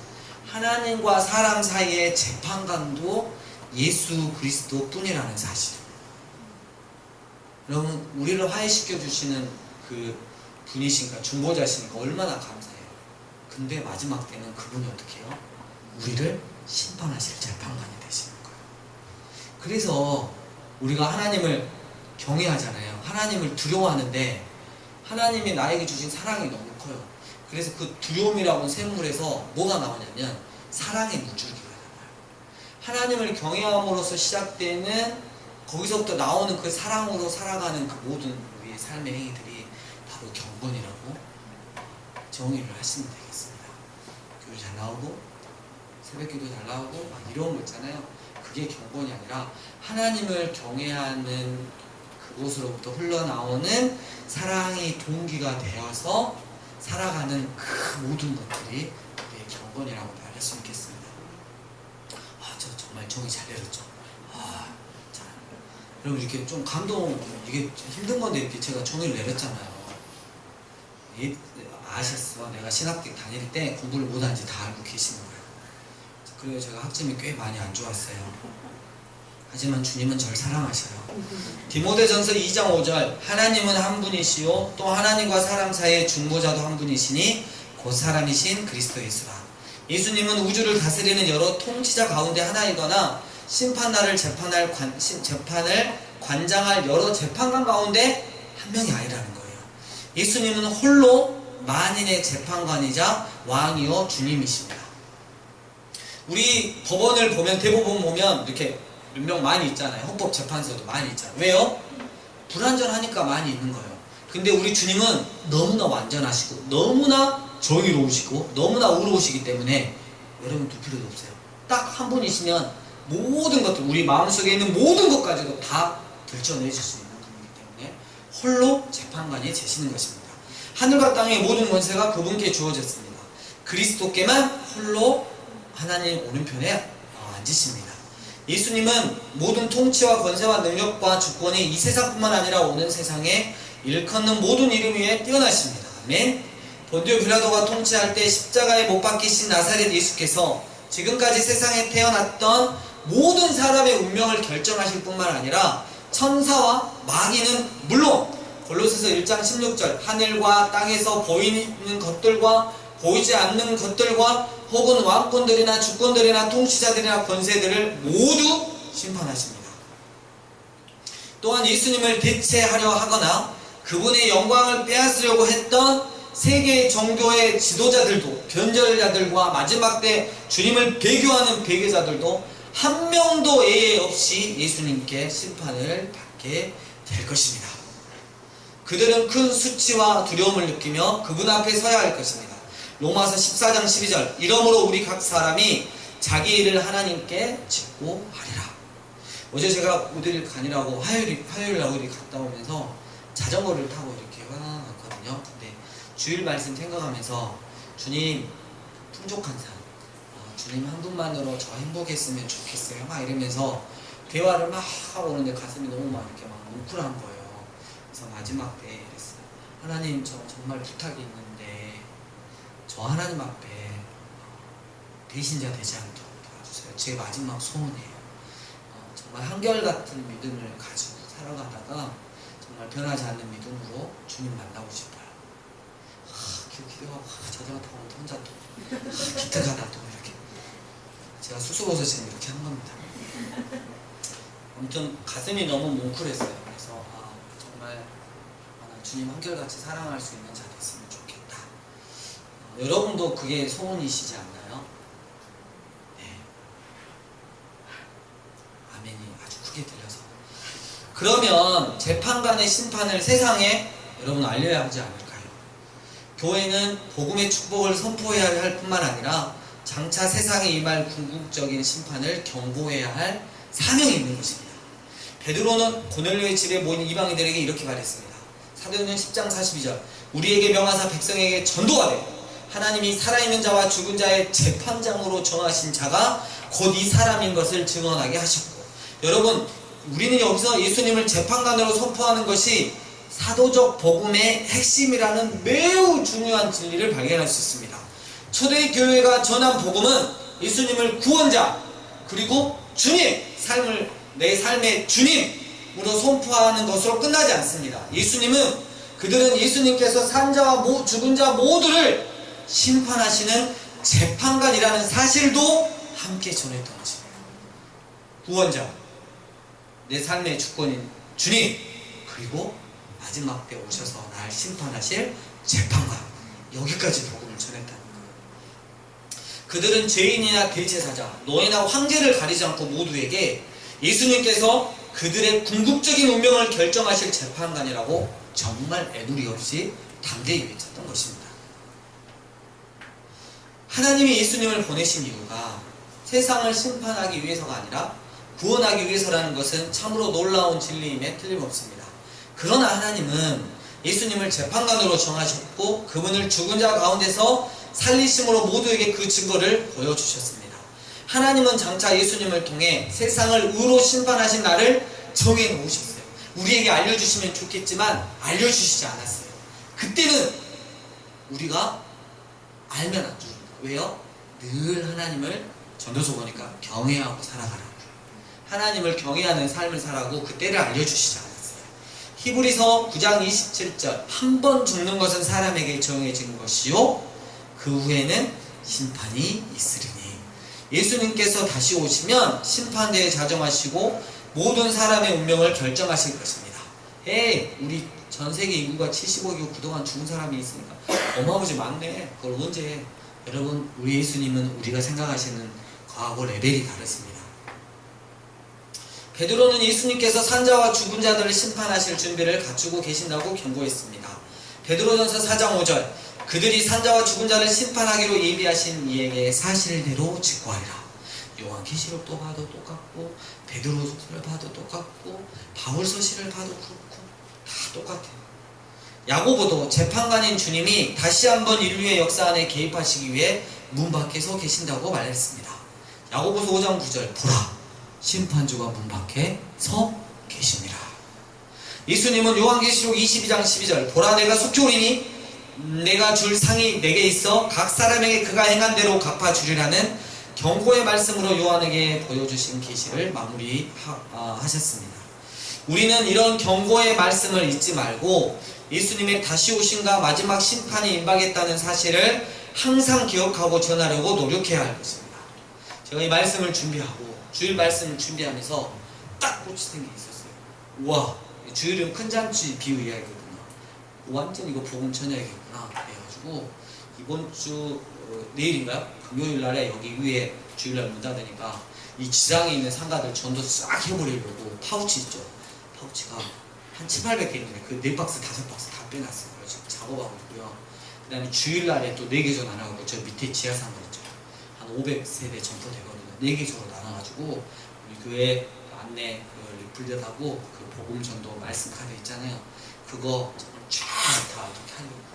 하나님과 사람 사이의 재판관도 예수 그리스도 뿐이라는 사실. 여러분 우리를 화해시켜 주시는 그 분이신가 중보자시니까 얼마나 감사해요. 근데 마지막 때는 그분이 어떻게 해요? 우리를 심판하실 재판관이 되시는 거예요. 그래서 우리가 하나님을 경외하잖아요. 하나님을 두려워하는데 하나님이 나에게 주신 사랑이 너무 커요. 그래서 그 두려움이라고 샘물에서 뭐가 나오냐면 사랑의 물줄기가 나와요. 하나님을 경외함으로써 시작되는 거기서부터 나오는 그 사랑으로 살아가는 그 모든 우리의 삶의 행위들이 바로 경건이라고 정의를 하시면 되겠습니다. 교회 잘 나오고 새벽기도 잘 나오고 막 이런 거 있잖아요. 그게 경건이 아니라 하나님을 경외하는 그곳으로부터 흘러나오는 사랑이 동기가 되어서 살아가는 그 모든 것들이 우리의 경건이라고 말할 수 있겠습니다. 저 정말 정의 잘 내렸죠. 자, 여러분 이렇게 좀 이게 힘든 건데 이렇게 제가 정의를 내렸잖아요. 아셨어. 내가 신학교 다닐 때 공부를 못한지 다 알고 계시는 거예요. 그래서 제가 학점이 꽤 많이 안 좋았어요. 하지만 주님은 저를 사랑하셔요. 디모데전서 2장 5절 하나님은 한 분이시요 또 하나님과 사람 사이의 중보자도 한 분이시니 곧 사람이신 그리스도 예수라. 예수님은 우주를 다스리는 여러 통치자 가운데 하나이거나 심판날을 재판을 관장할 여러 재판관 가운데 한 명이 아니라는 거예요. 예수님은 홀로 만인의 재판관이자 왕이요 주님이십니다. 우리 법원을 보면 대법원 보면 이렇게 몇 명 많이 있잖아요. 헌법재판소도 많이 있잖아요. 왜요? 불완전하니까 많이 있는 거예요. 근데 우리 주님은 너무나 완전하시고 너무나 정의로우시고 너무나 의로우시기 때문에 여러분 둘 필요도 없어요. 딱 한 분이시면 모든 것들 우리 마음속에 있는 모든 것까지도 다 들춰내실 수 있는 분이기 때문에 홀로 재판관이 되시는 것입니다. 하늘과 땅의 모든 권세가 그분께 주어졌습니다. 그리스도께만 홀로 하나님 오른편에 앉으십니다. 예수님은 모든 통치와 권세와 능력과 주권이 이 세상뿐만 아니라 오는 세상에 일컫는 모든 이름 위에 뛰어나십니다. 아멘. 본디오 빌라도가 통치할 때 십자가에 못 박히신 나사렛 예수께서 지금까지 세상에 태어났던 모든 사람의 운명을 결정하실 뿐만 아니라 천사와 마귀는 물론 골로새서 1장 16절 하늘과 땅에서 보이는 것들과 보이지 않는 것들과 혹은 왕권들이나 주권들이나 통치자들이나 권세들을 모두 심판하십니다. 또한 예수님을 대체하려 하거나 그분의 영광을 빼앗으려고 했던 세계 종교의 지도자들도, 변절자들과 마지막 때 주님을 배교하는 배교자들도 한 명도 예외 없이 예수님께 심판을 받게 될 것입니다. 그들은 큰 수치와 두려움을 느끼며 그분 앞에 서야 할 것입니다. 로마서 14장 12절 이러므로 우리 각 사람이 자기 일을 하나님께 짓고 하리라. 어제 제가 어디를 가니라고 화요일날 어디 갔다 오면서 자전거를 타고 이렇게 왔거든요. 근데 주일 말씀 생각하면서 주님 풍족한 삶, 주님 한 분만으로 저 행복했으면 좋겠어요 막 이러면서 대화를 막 하고 오는데 가슴이 너무 막 이렇게 막 뭉클한 거예요. 그래서 마지막 때 이랬어요. 하나님 저 정말 부탁이 있는데 저 하나님 앞에 배신자 되지 않도록 도와주세요. 제 마지막 소원이에요. 정말 한결같은 믿음을 가지고 살아가다가 정말 변하지 않는 믿음으로 주님 만나고 싶어요. 기도하고 자전거 타고 혼자 또 기특하다 또 이렇게 제가 수수고서 지금 이렇게 한 겁니다. 아무튼 가슴이 너무 뭉클했어요. 그래서 정말 주님 한결같이 사랑할 수 있는 자 됐으면 좋겠다. 여러분도 그게 소원이시지 않나요? 네. 아멘이 아주 크게 들려서. 그러면 재판관의 심판을 세상에 여러분 알려야 하지 않을까요? 교회는 복음의 축복을 선포해야 할 뿐만 아니라 장차 세상에 임할 궁극적인 심판을 경고해야 할 사명이 있는 것입니다. 베드로는 고넬료의 집에 모인 이방인들에게 이렇게 말했습니다. 사도행전 10장 42절 우리에게 명하사 백성에게 전도하되 하나님이 살아있는 자와 죽은 자의 재판장으로 정하신 자가 곧 이 사람인 것을 증언하게 하셨고, 여러분 우리는 여기서 예수님을 재판관으로 선포하는 것이 사도적 복음의 핵심이라는 매우 중요한 진리를 발견할 수 있습니다. 초대 교회가 전한 복음은 예수님을 구원자 그리고 주님, 내 삶의 주님으로 선포하는 것으로 끝나지 않습니다. 그들은 예수님께서 산자와 죽은 자 모두를 심판하시는 재판관이라는 사실도 함께 전했던 것입니다. 구원자, 내 삶의 주권인 주님, 그리고 마지막 때 오셔서 날 심판하실 재판관, 여기까지 복음을 전했다는 거예요. 그들은 죄인이나 대제사장, 노예나 황제를 가리지 않고 모두에게 예수님께서 그들의 궁극적인 운명을 결정하실 재판관이라고 정말 애누리 없이 담대히 외쳤던 것입니다. 하나님이 예수님을 보내신 이유가 세상을 심판하기 위해서가 아니라 구원하기 위해서라는 것은 참으로 놀라운 진리임에 틀림없습니다. 그러나 하나님은 예수님을 재판관으로 정하셨고 그분을 죽은 자 가운데서 살리심으로 모두에게 그 증거를 보여주셨습니다. 하나님은 장차 예수님을 통해 세상을 의로 심판하신 날을 정해놓으셨어요. 우리에게 알려주시면 좋겠지만 알려주시지 않았어요. 그때는 우리가 알면 안 줍니다. 왜요? 늘 하나님을 전도서 보니까 경외하고 살아가라고, 하나님을 경외하는 삶을 살아고 그때를 알려주시지 않았어요. 히브리서 9장 27절 한 번 죽는 것은 사람에게 정해진 것이요 그 후에는 심판이 있으리니. 예수님께서 다시 오시면 심판대에 자정하시고 모든 사람의 운명을 결정하실 것입니다. 우리 전세계 인구가 75억 그동안 죽은 사람이 있으니까 어마어마하게 많네. 그걸 언제 해? 여러분, 우리 예수님은 우리가 생각하시는 거하고 레벨이 다르습니다. 베드로는 예수님께서 산자와 죽은 자들을 심판하실 준비를 갖추고 계신다고 경고했습니다. 베드로전서 4장 5절 그들이 산자와 죽은 자를 심판하기로 예비하신 이에게 사실대로 직고하리라. 요한계시록도 봐도 똑같고 베드로서를 봐도 똑같고 바울서시를 봐도 그렇고 다 똑같아요. 야고보도 재판관인 주님이 다시 한번 인류의 역사 안에 개입하시기 위해 문 밖에 서 계신다고 말했습니다. 야고보서 5장 9절 보라 심판주가 문 밖에 서 계십니다. 예수님은 요한계시록 22장 12절 보라 내가 속히 오리니 내가 줄 상이 내게 있어 각 사람에게 그가 행한 대로 갚아주리라는 경고의 말씀으로 요한에게 보여주신 계시를 마무리하셨습니다. 우리는 이런 경고의 말씀을 잊지 말고 예수님의 다시 오심과 마지막 심판이 임박했다는 사실을 항상 기억하고 전하려고 노력해야 할 것입니다. 제가 이 말씀을 준비하고 주일 말씀을 준비하면서 딱 꽂히는 게 있었어요. 우와, 주일은 큰 잔치 비유해야겠구나. 완전 이거 복음 전해야겠구나. 그래가지고 이번 주 내일인가요? 금요일 날에 여기 위에 주일날 문 닫으니까 이 지상에 있는 상가들 전도 싹 해버리려고 파우치 있죠? 파우치가 한 7,800개 있는데 그 4박스, 5박스 다 빼놨어요. 지금 작업하고 있고요. 그 다음에 주일날에 또 4개조 나눠가지고 저 밑에 지하상가 있죠? 한 500세대 점포 되거든요. 4개조로 나눠가지고 우리 교회 안내 그 리플렛하고 그 복음 전도 말씀 카드 있잖아요. 그거 쫙 다 이렇게 하려고.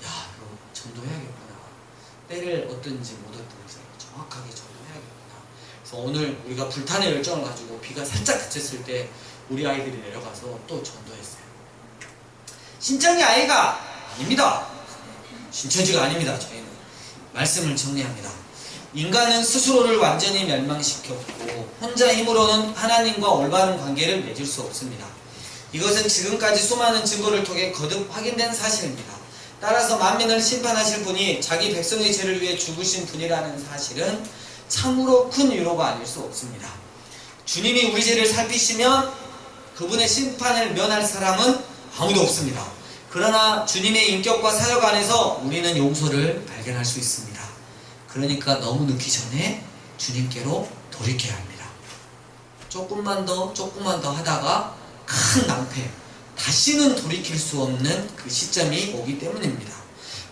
야, 이거 전도해야겠구나. 때를 얻든지 못 얻든지 정확하게 전도해야겠구나. 그래서 오늘 우리가 불탄의 열정을 가지고 비가 살짝 그쳤을 때 우리 아이들이 내려가서 또 전도했어요. 신천지 아이가 아닙니다. 신천지가 아닙니다. 저희는 말씀을 정리합니다. 인간은 스스로를 완전히 멸망시켰고 혼자 힘으로는 하나님과 올바른 관계를 맺을 수 없습니다. 이것은 지금까지 수많은 증거를 통해 거듭 확인된 사실입니다. 따라서 만민을 심판하실 분이 자기 백성의 죄를 위해 죽으신 분이라는 사실은 참으로 큰 위로가 아닐 수 없습니다. 주님이 우리 죄를 살피시면 그분의 심판을 면할 사람은 아무도 없습니다. 그러나 주님의 인격과 사역 안에서 우리는 용서를 발견할 수 있습니다. 그러니까 너무 늦기 전에 주님께로 돌이켜야 합니다. 조금만 더 하다가 큰 낭패, 다시는 돌이킬 수 없는 그 시점이 오기 때문입니다.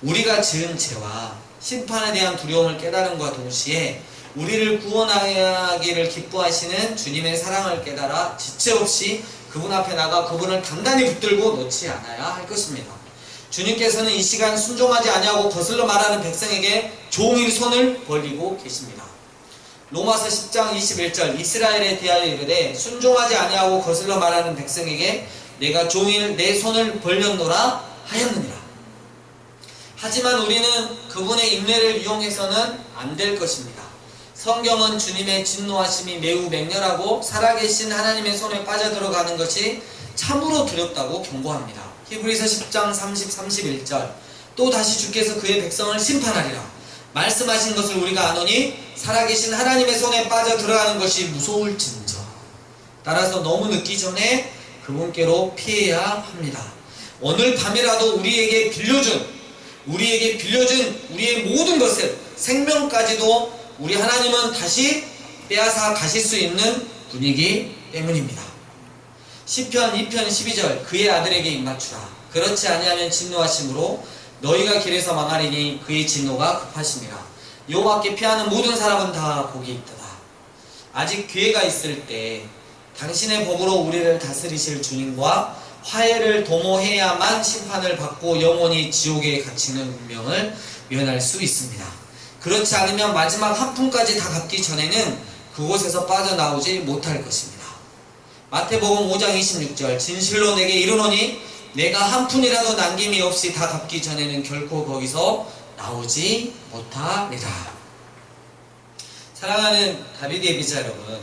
우리가 지은 죄와 심판에 대한 두려움을 깨달음과 동시에 우리를 구원하기를 기뻐하시는 주님의 사랑을 깨달아 지체 없이 그분 앞에 나가 그분을 단단히 붙들고 놓지 않아야 할 것입니다. 주님께서는 이 시간 순종하지 아니하고 거슬러 말하는 백성에게 종일 손을 벌리고 계십니다. 로마서 10장 21절 이스라엘에 대하여 이르되 순종하지 아니하고 거슬러 말하는 백성에게 내가 종일 내 손을 벌렸노라 하였느니라. 하지만 우리는 그분의 인내를 이용해서는 안 될 것입니다. 성경은 주님의 진노하심이 매우 맹렬하고 살아계신 하나님의 손에 빠져들어가는 것이 참으로 두렵다고 경고합니다. 히브리서 10장 30, 31절 또 다시 주께서 그의 백성을 심판하리라 말씀하신 것을 우리가 아노니 살아계신 하나님의 손에 빠져들어가는 것이 무서울진저. 따라서 너무 늦기 전에 그분께로 피해야 합니다. 오늘 밤이라도 우리에게 빌려준 우리의 모든 것을 생명까지도 우리 하나님은 다시 빼앗아 가실 수 있는 분이기 때문입니다. 시편 2편 12절 그의 아들에게 입맞추라. 그렇지 아니하면 진노하심으로 너희가 길에서 망하리니 그의 진노가 급하심이라. 여호와께 피하는 모든 사람은 다 복이 있도다. 아직 기회가 있을 때 당신의 법으로 우리를 다스리실 주님과 화해를 도모해야만 심판을 받고 영원히 지옥에 갇히는 운명을 면할 수 있습니다. 그렇지 않으면 마지막 한 푼까지 다 갚기 전에는 그곳에서 빠져나오지 못할 것입니다. 마태복음 5장 26절 진실로 내게 이르노니 내가 한 푼이라도 남김이 없이 다 갚기 전에는 결코 거기서 나오지 못하리라. 사랑하는 다비드의 비자 여러분,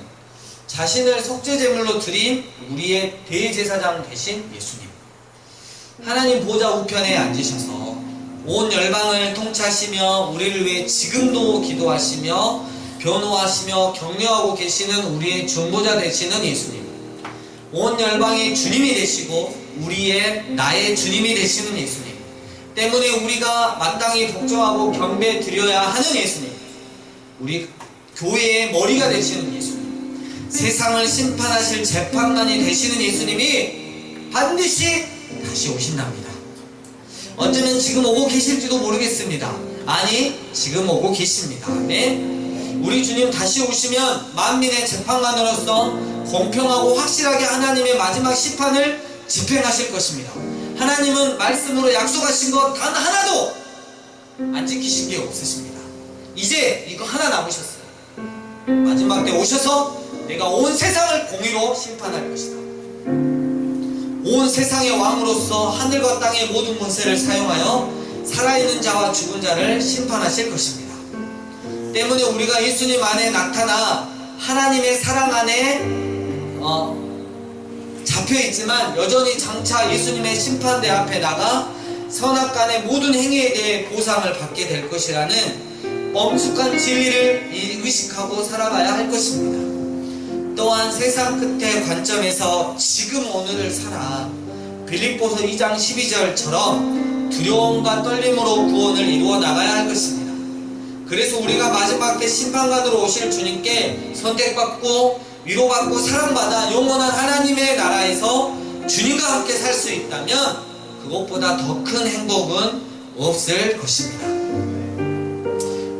자신을 속죄제물로 드린 우리의 대제사장 되신 예수님, 하나님 보좌 우편에 앉으셔서 온 열방을 통치하시며 우리를 위해 지금도 기도하시며 변호하시며 격려하고 계시는 우리의 중보자 되시는 예수님, 온 열방의 주님이 되시고 나의 주님이 되시는 예수님 때문에 우리가 마땅히 복종하고 경배 드려야 하는 예수님, 우리 교회의 머리가 되시는 예수님, 세상을 심판하실 재판관이 되시는 예수님이 반드시 다시 오신답니다. 어쩌면 지금 오고 계실지도 모르겠습니다. 아니, 지금 오고 계십니다. 네? 우리 주님 다시 오시면 만민의 재판관으로서 공평하고 확실하게 하나님의 마지막 심판을 집행하실 것입니다. 하나님은 말씀으로 약속하신 것 단 하나도 안 지키신 게 없으십니다. 이제 이거 하나 남으셨어요. 마지막 때 오셔서 내가 온 세상을 공의로 심판할 것이다. 온 세상의 왕으로서 하늘과 땅의 모든 권세를 사용하여 살아있는 자와 죽은 자를 심판하실 것입니다. 때문에 우리가 예수님 안에 나타나 하나님의 사랑 안에 잡혀있지만 여전히 장차 예수님의 심판대 앞에 나가 선악간의 모든 행위에 대해 보상을 받게 될 것이라는 엄숙한 진리를 의식하고 살아가야 할 것입니다. 또한 세상 끝의 관점에서 지금 오늘을 살아 빌립보서 2장 12절처럼 두려움과 떨림으로 구원을 이루어 나가야 할 것입니다. 그래서 우리가 마지막 때 심판관으로 오실 주님께 선택받고 위로받고 사랑받아 영원한 하나님의 나라에서 주님과 함께 살 수 있다면 그것보다 더 큰 행복은 없을 것입니다.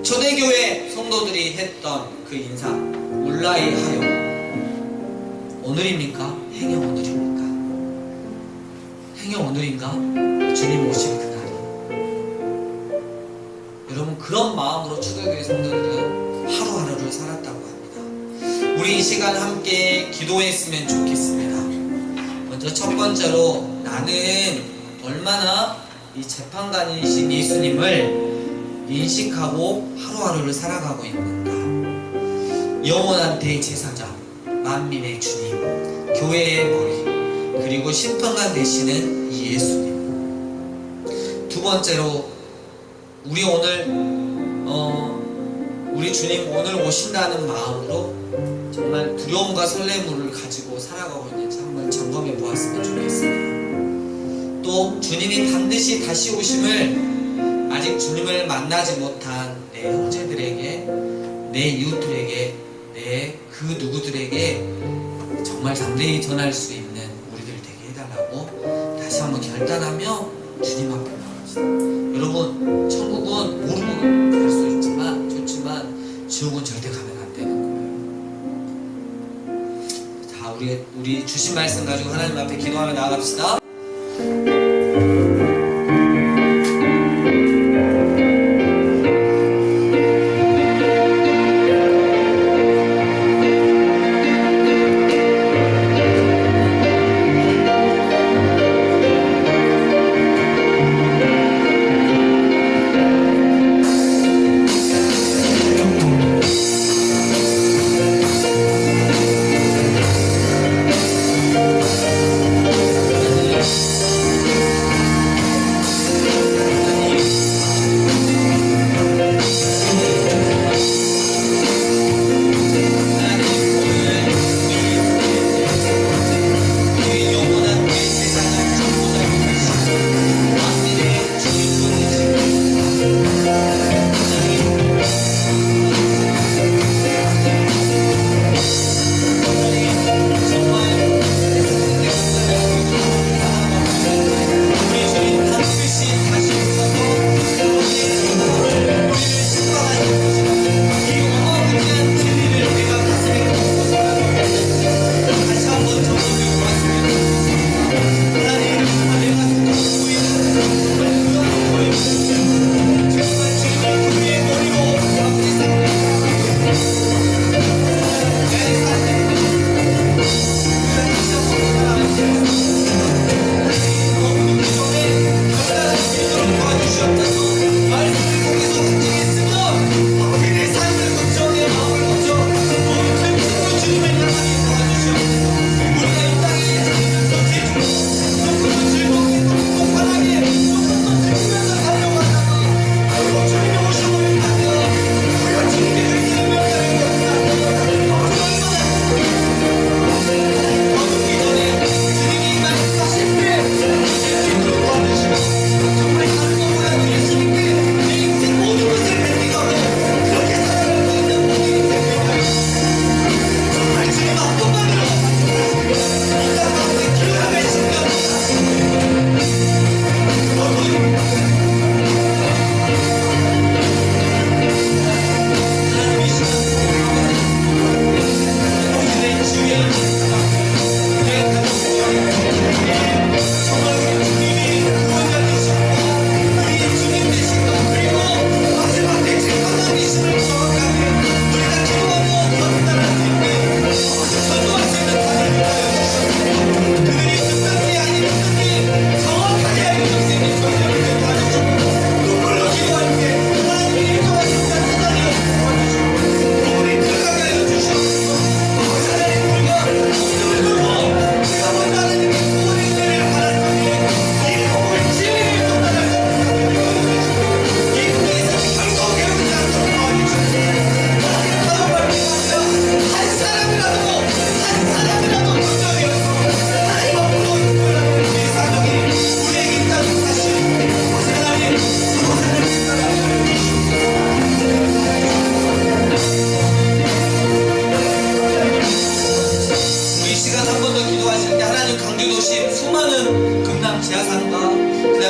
초대교회 성도들이 했던 그 인사, 울라이 하여, 오늘입니까? 행여 오늘입니까? 행여 오늘인가? 주님 오실 그날이. 여러분, 그런 마음으로 초대교회 성도들은 하루하루를 살았다고 합니다. 우리 이 시간 함께 기도했으면 좋겠습니다. 먼저 첫 번째로, 나는 얼마나 이 재판관이신 예수님을 인식하고 하루하루를 살아가고 있는가. 영원한 대제사장, 만민의 주님, 교회의 머리, 그리고 심판관 되시는 이 예수님. 두 번째로, 우리 오늘 우리 주님 오늘 오신다는 마음으로 정말 두려움과 설렘을 가지고 살아가고 있는지 한번 점검해 보았으면 좋겠습니다. 또 주님이 반드시 다시 오심을 아직 주님을 만나지 못한 내 형제들에게, 내 이웃들에게, 내 그 누구들에게 정말 담대히 전할 수 있는 우리들 되게 해달라고 다시 한번 결단하며 주님 앞에 나갑시다. 여러분, 천국은 모르고 갈 수 있지만 좋지만 지옥은 절대 가면 안 되는 거예요. 자, 우리 주신 말씀 가지고 하나님 앞에 기도하며 나아갑시다.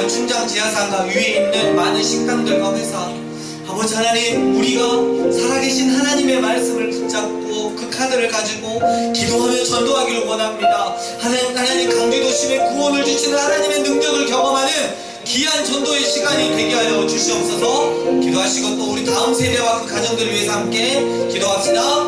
춘장 지하상가 위에 있는 많은 식당들과 회사, 아버지 하나님, 우리가 살아계신 하나님의 말씀을 붙잡고 그 카드를 가지고 기도하며 전도하기를 원합니다. 하나님 강제도심에 구원을 주시는 하나님의 능력을 경험하는 귀한 전도의 시간이 되게 하여 주시옵소서. 기도하시고 또 우리 다음 세대와 그 가정들을 위해서 함께 기도합시다.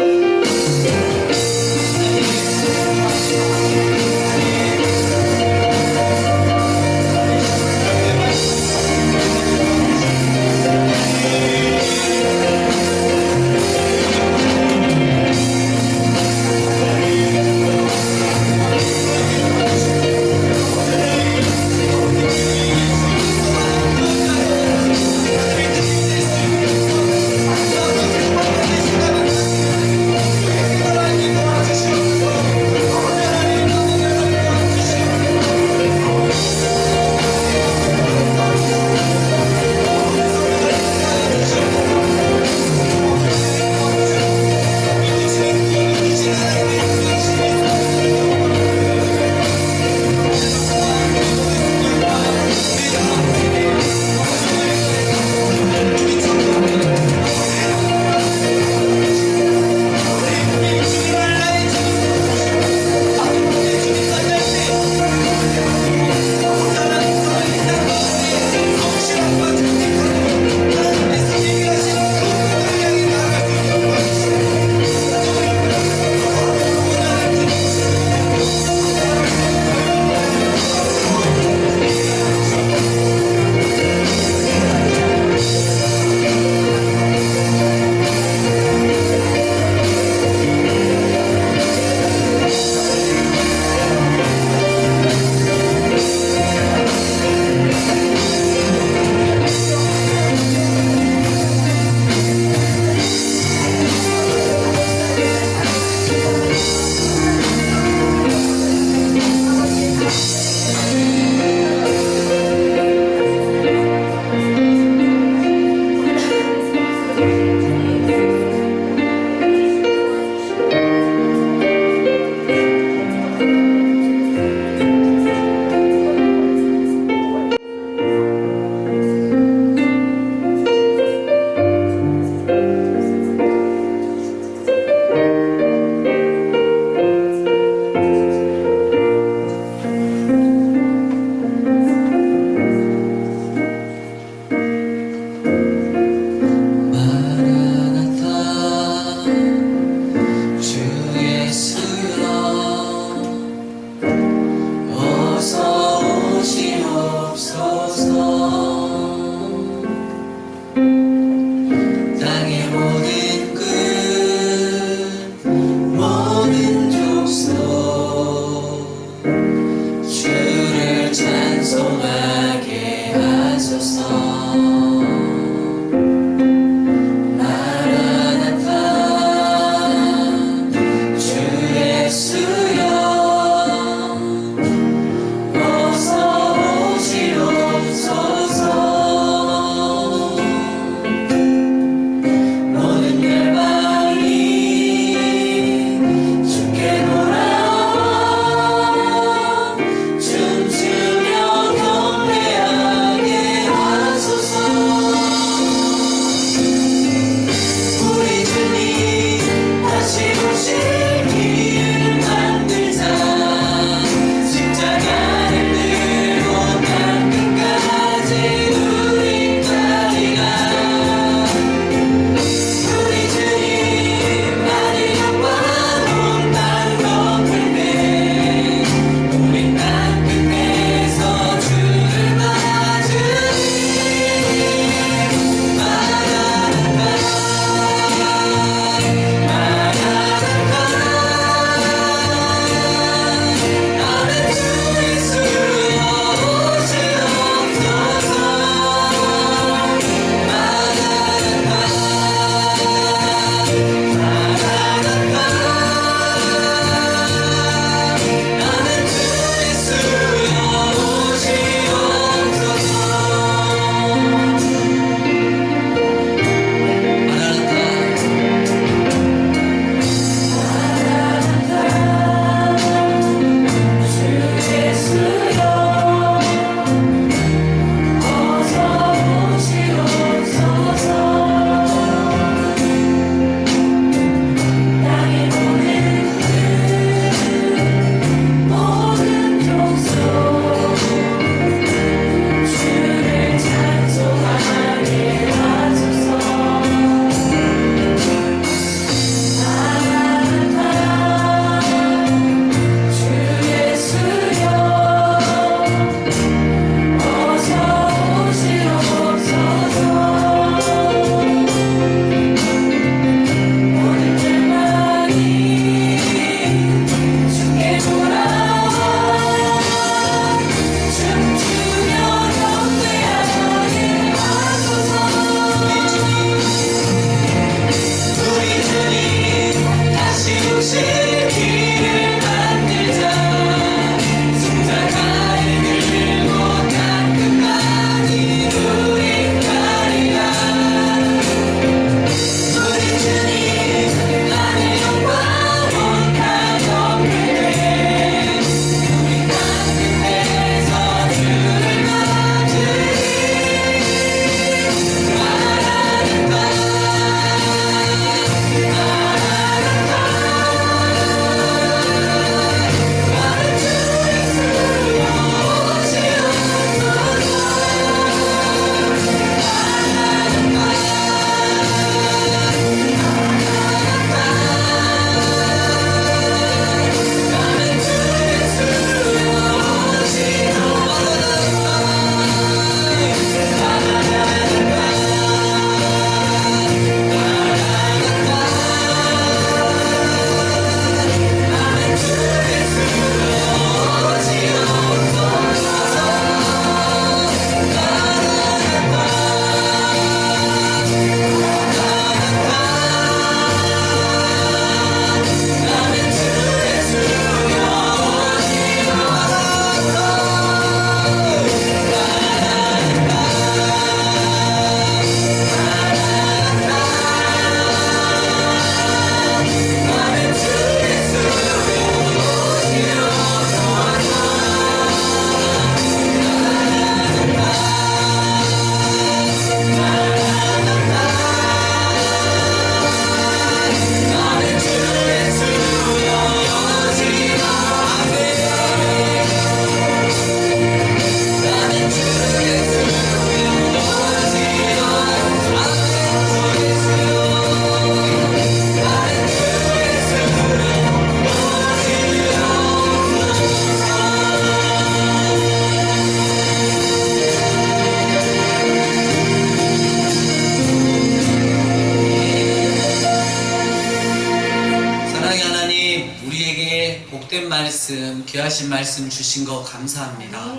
사랑의 하나님, 우리에게 복된 말씀, 귀하신 말씀 주신 거 감사합니다.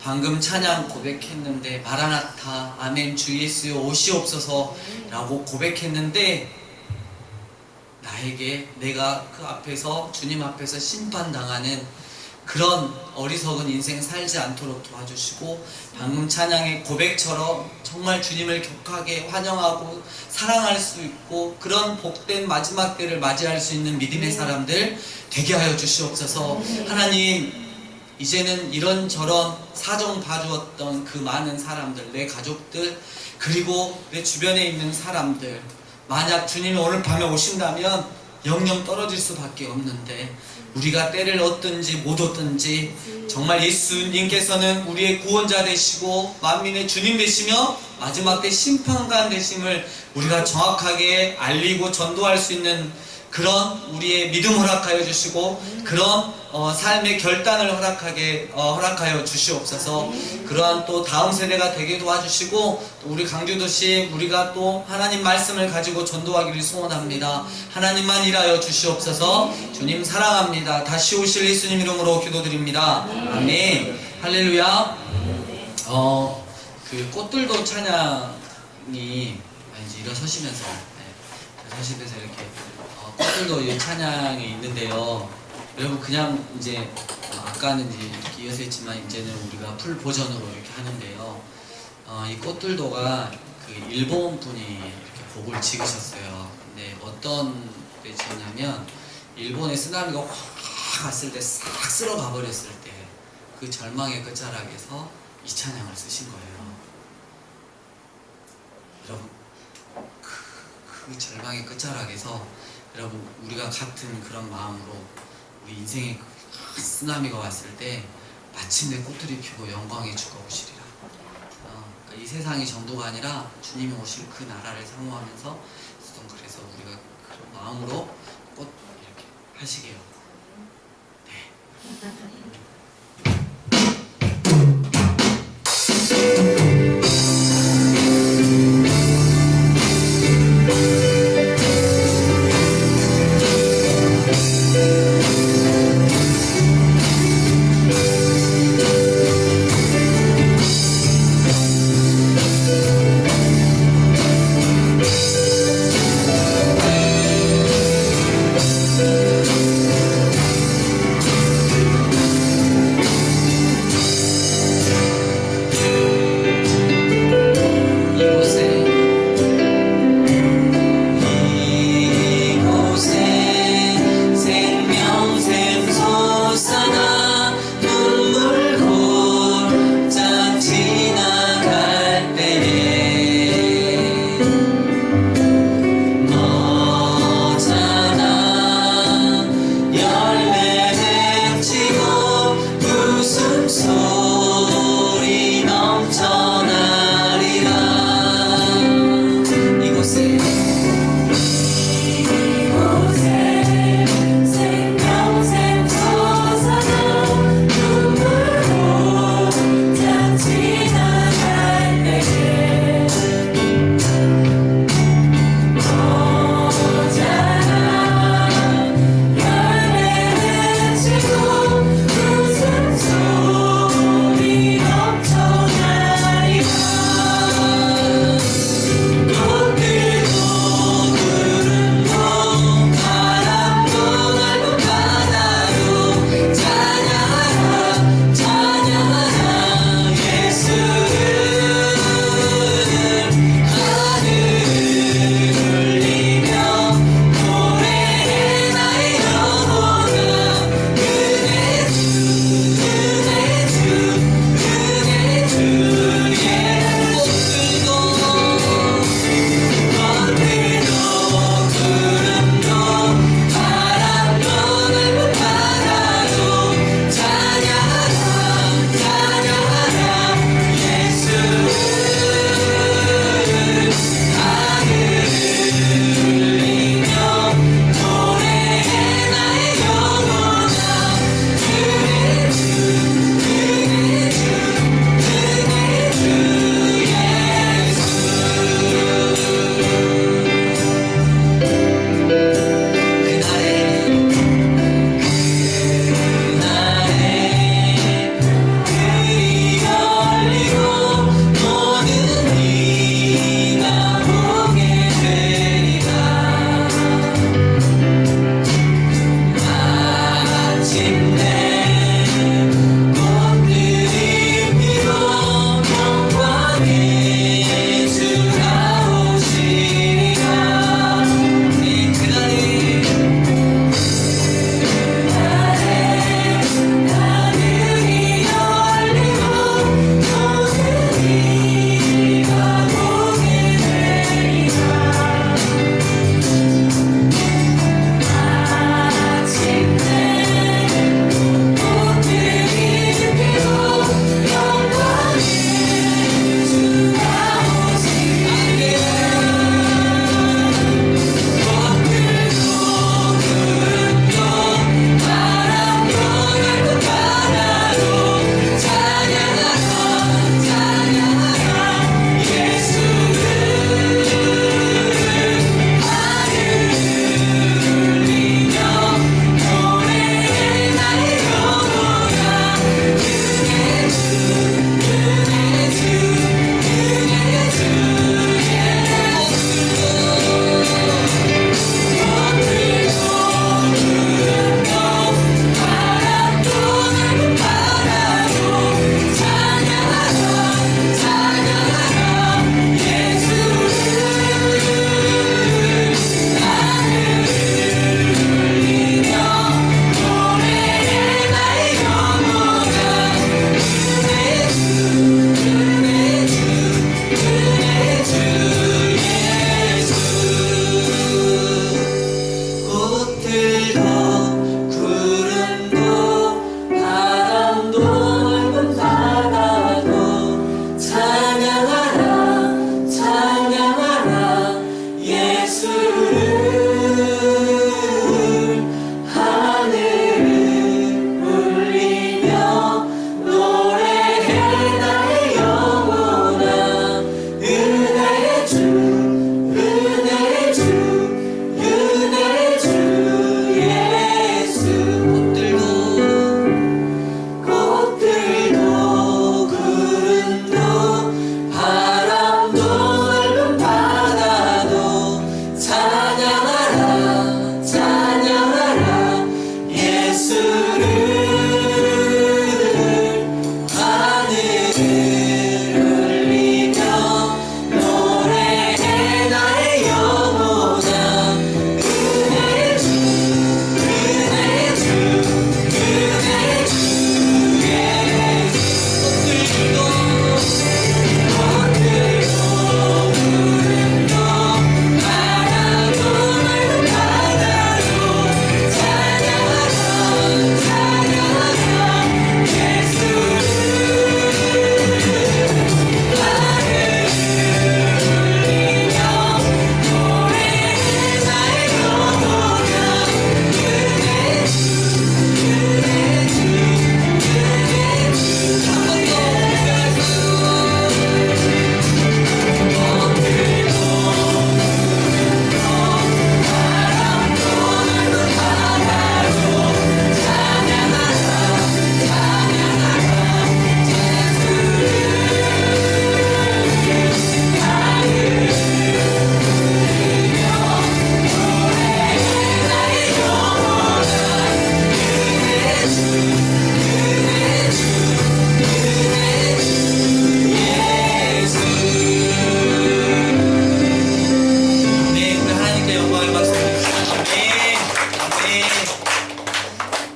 방금 찬양 고백했는데 마라나타 아멘 주 예수여 오시옵소서 라고 고백했는데 나에게 내가 그 앞에서 주님 앞에서 심판당하는 그런 어리석은 인생 살지 않도록 도와주시고 방금 찬양의 고백처럼 정말 주님을 격하게 환영하고 사랑할 수 있고 그런 복된 마지막 때를 맞이할 수 있는 믿음의 사람들 되게 하여 주시옵소서. 하나님, 이제는 이런저런 사정 봐주었던 그 많은 사람들, 내 가족들 그리고 내 주변에 있는 사람들, 만약 주님이 오늘 밤에 오신다면 영영 떨어질 수밖에 없는데 우리가 때를 얻든지 못 얻든지 정말 예수님께서는 우리의 구원자 되시고 만민의 주님 되시며 마지막 때 심판관 되심을 우리가 정확하게 알리고 전도할 수 있는 그런 우리의 믿음 허락하여 주시고 그런 삶의 결단을 허락하여 주시옵소서. 그러한 또 다음 세대가 되게 도와주시고 또 우리 강주도시 우리가 또 하나님 말씀을 가지고 전도하기를 소원합니다. 하나님만 일하여 주시옵소서. 주님 사랑합니다. 다시 오실 예수님 이름으로 기도드립니다. 아멘. 할렐루야. 그 꽃들도 찬양이 이제 일어서시면서 일어서시면서 이렇게 꽃들도 이 찬양이 있는데요. 여러분 그냥 이제 아까는 이제 이렇게 이어서 했지만 이제는 우리가 풀 버전으로 이렇게 하는데요. 이 꽃들도가 그 일본 분이 이렇게 곡을 지으셨어요. 근데 어떤 때 지었냐면 일본의 쓰나미가 확 왔을 때 싹 쓸어가 버렸을 때 그 절망의 끝자락에서 이 찬양을 쓰신 거예요. 여러분 그 절망의 끝자락에서 여러분 우리가 같은 그런 마음으로 우리 인생에 큰 쓰나미가 왔을 때 마침내 꽃들이 피고 영광의 주가 오시리라. 그러니까 이 세상이 전도가 아니라 주님이 오실 그 나라를 사모하면서 그래서 우리가 그런 마음으로 꽃 이렇게 하시게요. 네.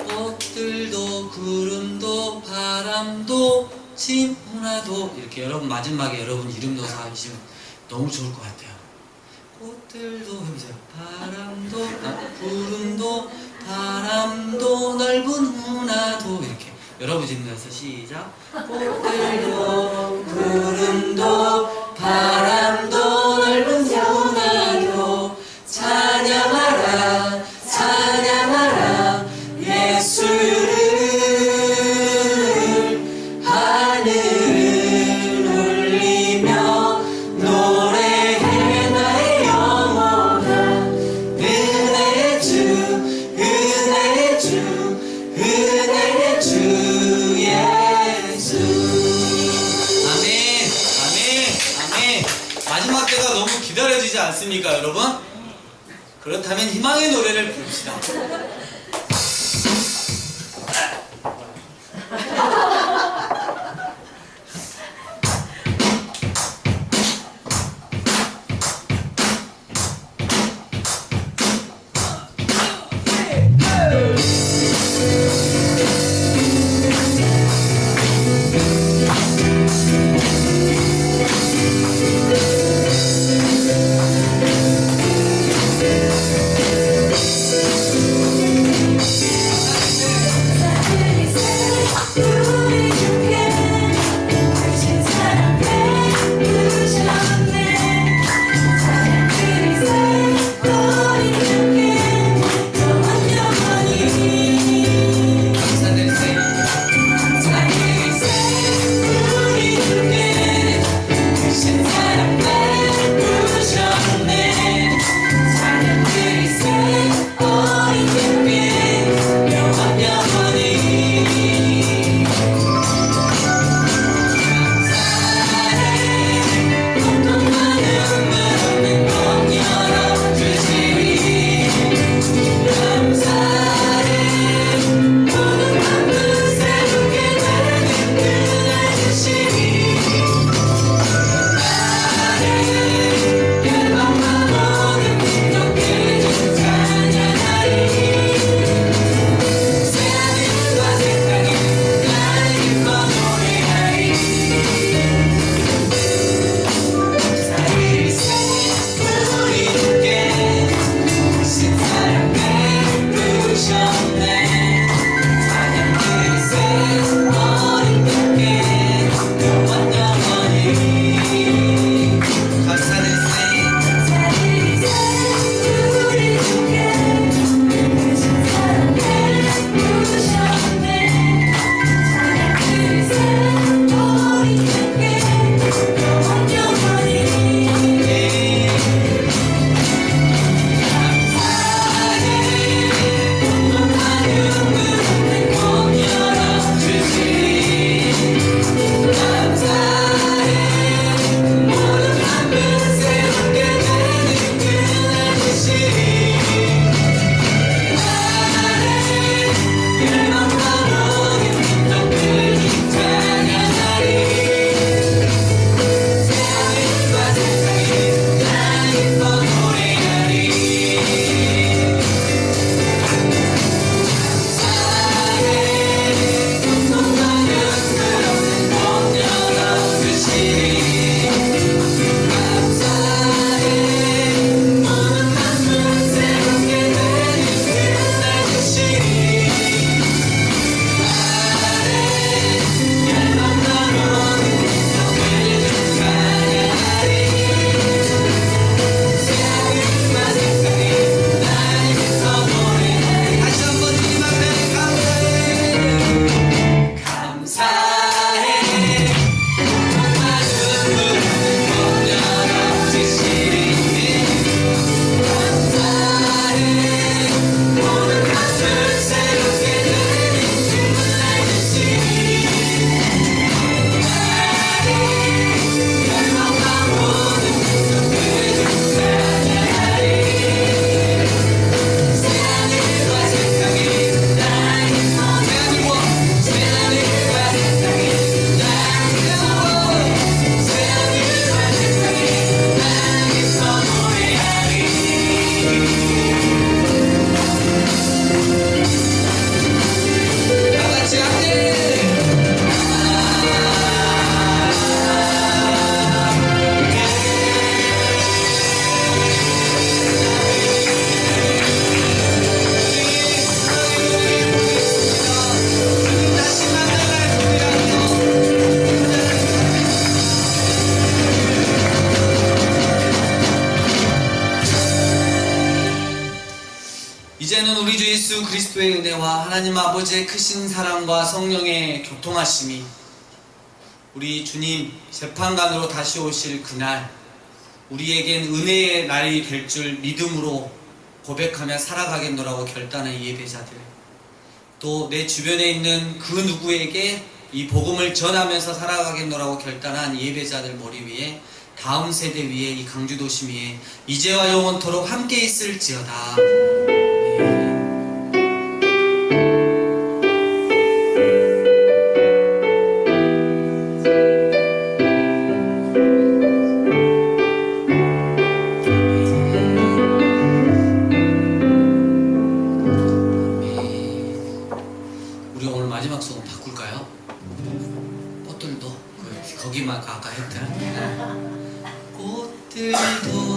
꽃들도 구름도 바람도 진문화도 이렇게 여러분 마지막에 여러분 이름 넣어서 하시면 너무 좋을 것 같아요. 꽃들도 해보세요. 바람도 구름도 바람도 넓은 문화도 이렇게 여러분 이름 넣어서 시작. 꽃들도 구름도 바람도 넓은 문화도 찬양하라 찬양하라 예수를 하늘을 울리며 노래해 나의 영혼아 은혜의 주 은혜의 주 은혜의 주 예수. 아멘 아멘 아멘. 마지막 때가 너무 기다려지지 않습니까 여러분? 그렇다면 희망의 노래를 부릅시다. 이제는 우리 주 예수 그리스도의 은혜와 하나님 아버지의 크신 사랑과 성령의 교통하심이 우리 주님 재판관으로 다시 오실 그날 우리에겐 은혜의 날이 될 줄 믿음으로 고백하며 살아가겠노라고 결단한 이 예배자들, 또 내 주변에 있는 그 누구에게 이 복음을 전하면서 살아가겠노라고 결단한 예배자들 머리 위에, 다음 세대 위에, 이 강주도심 위에 이제와 영원토록 함께 있을지어다. 우리 오늘 마지막 소금 바꿀까요? 꽃들도 거기만 아까 했던 꽃들도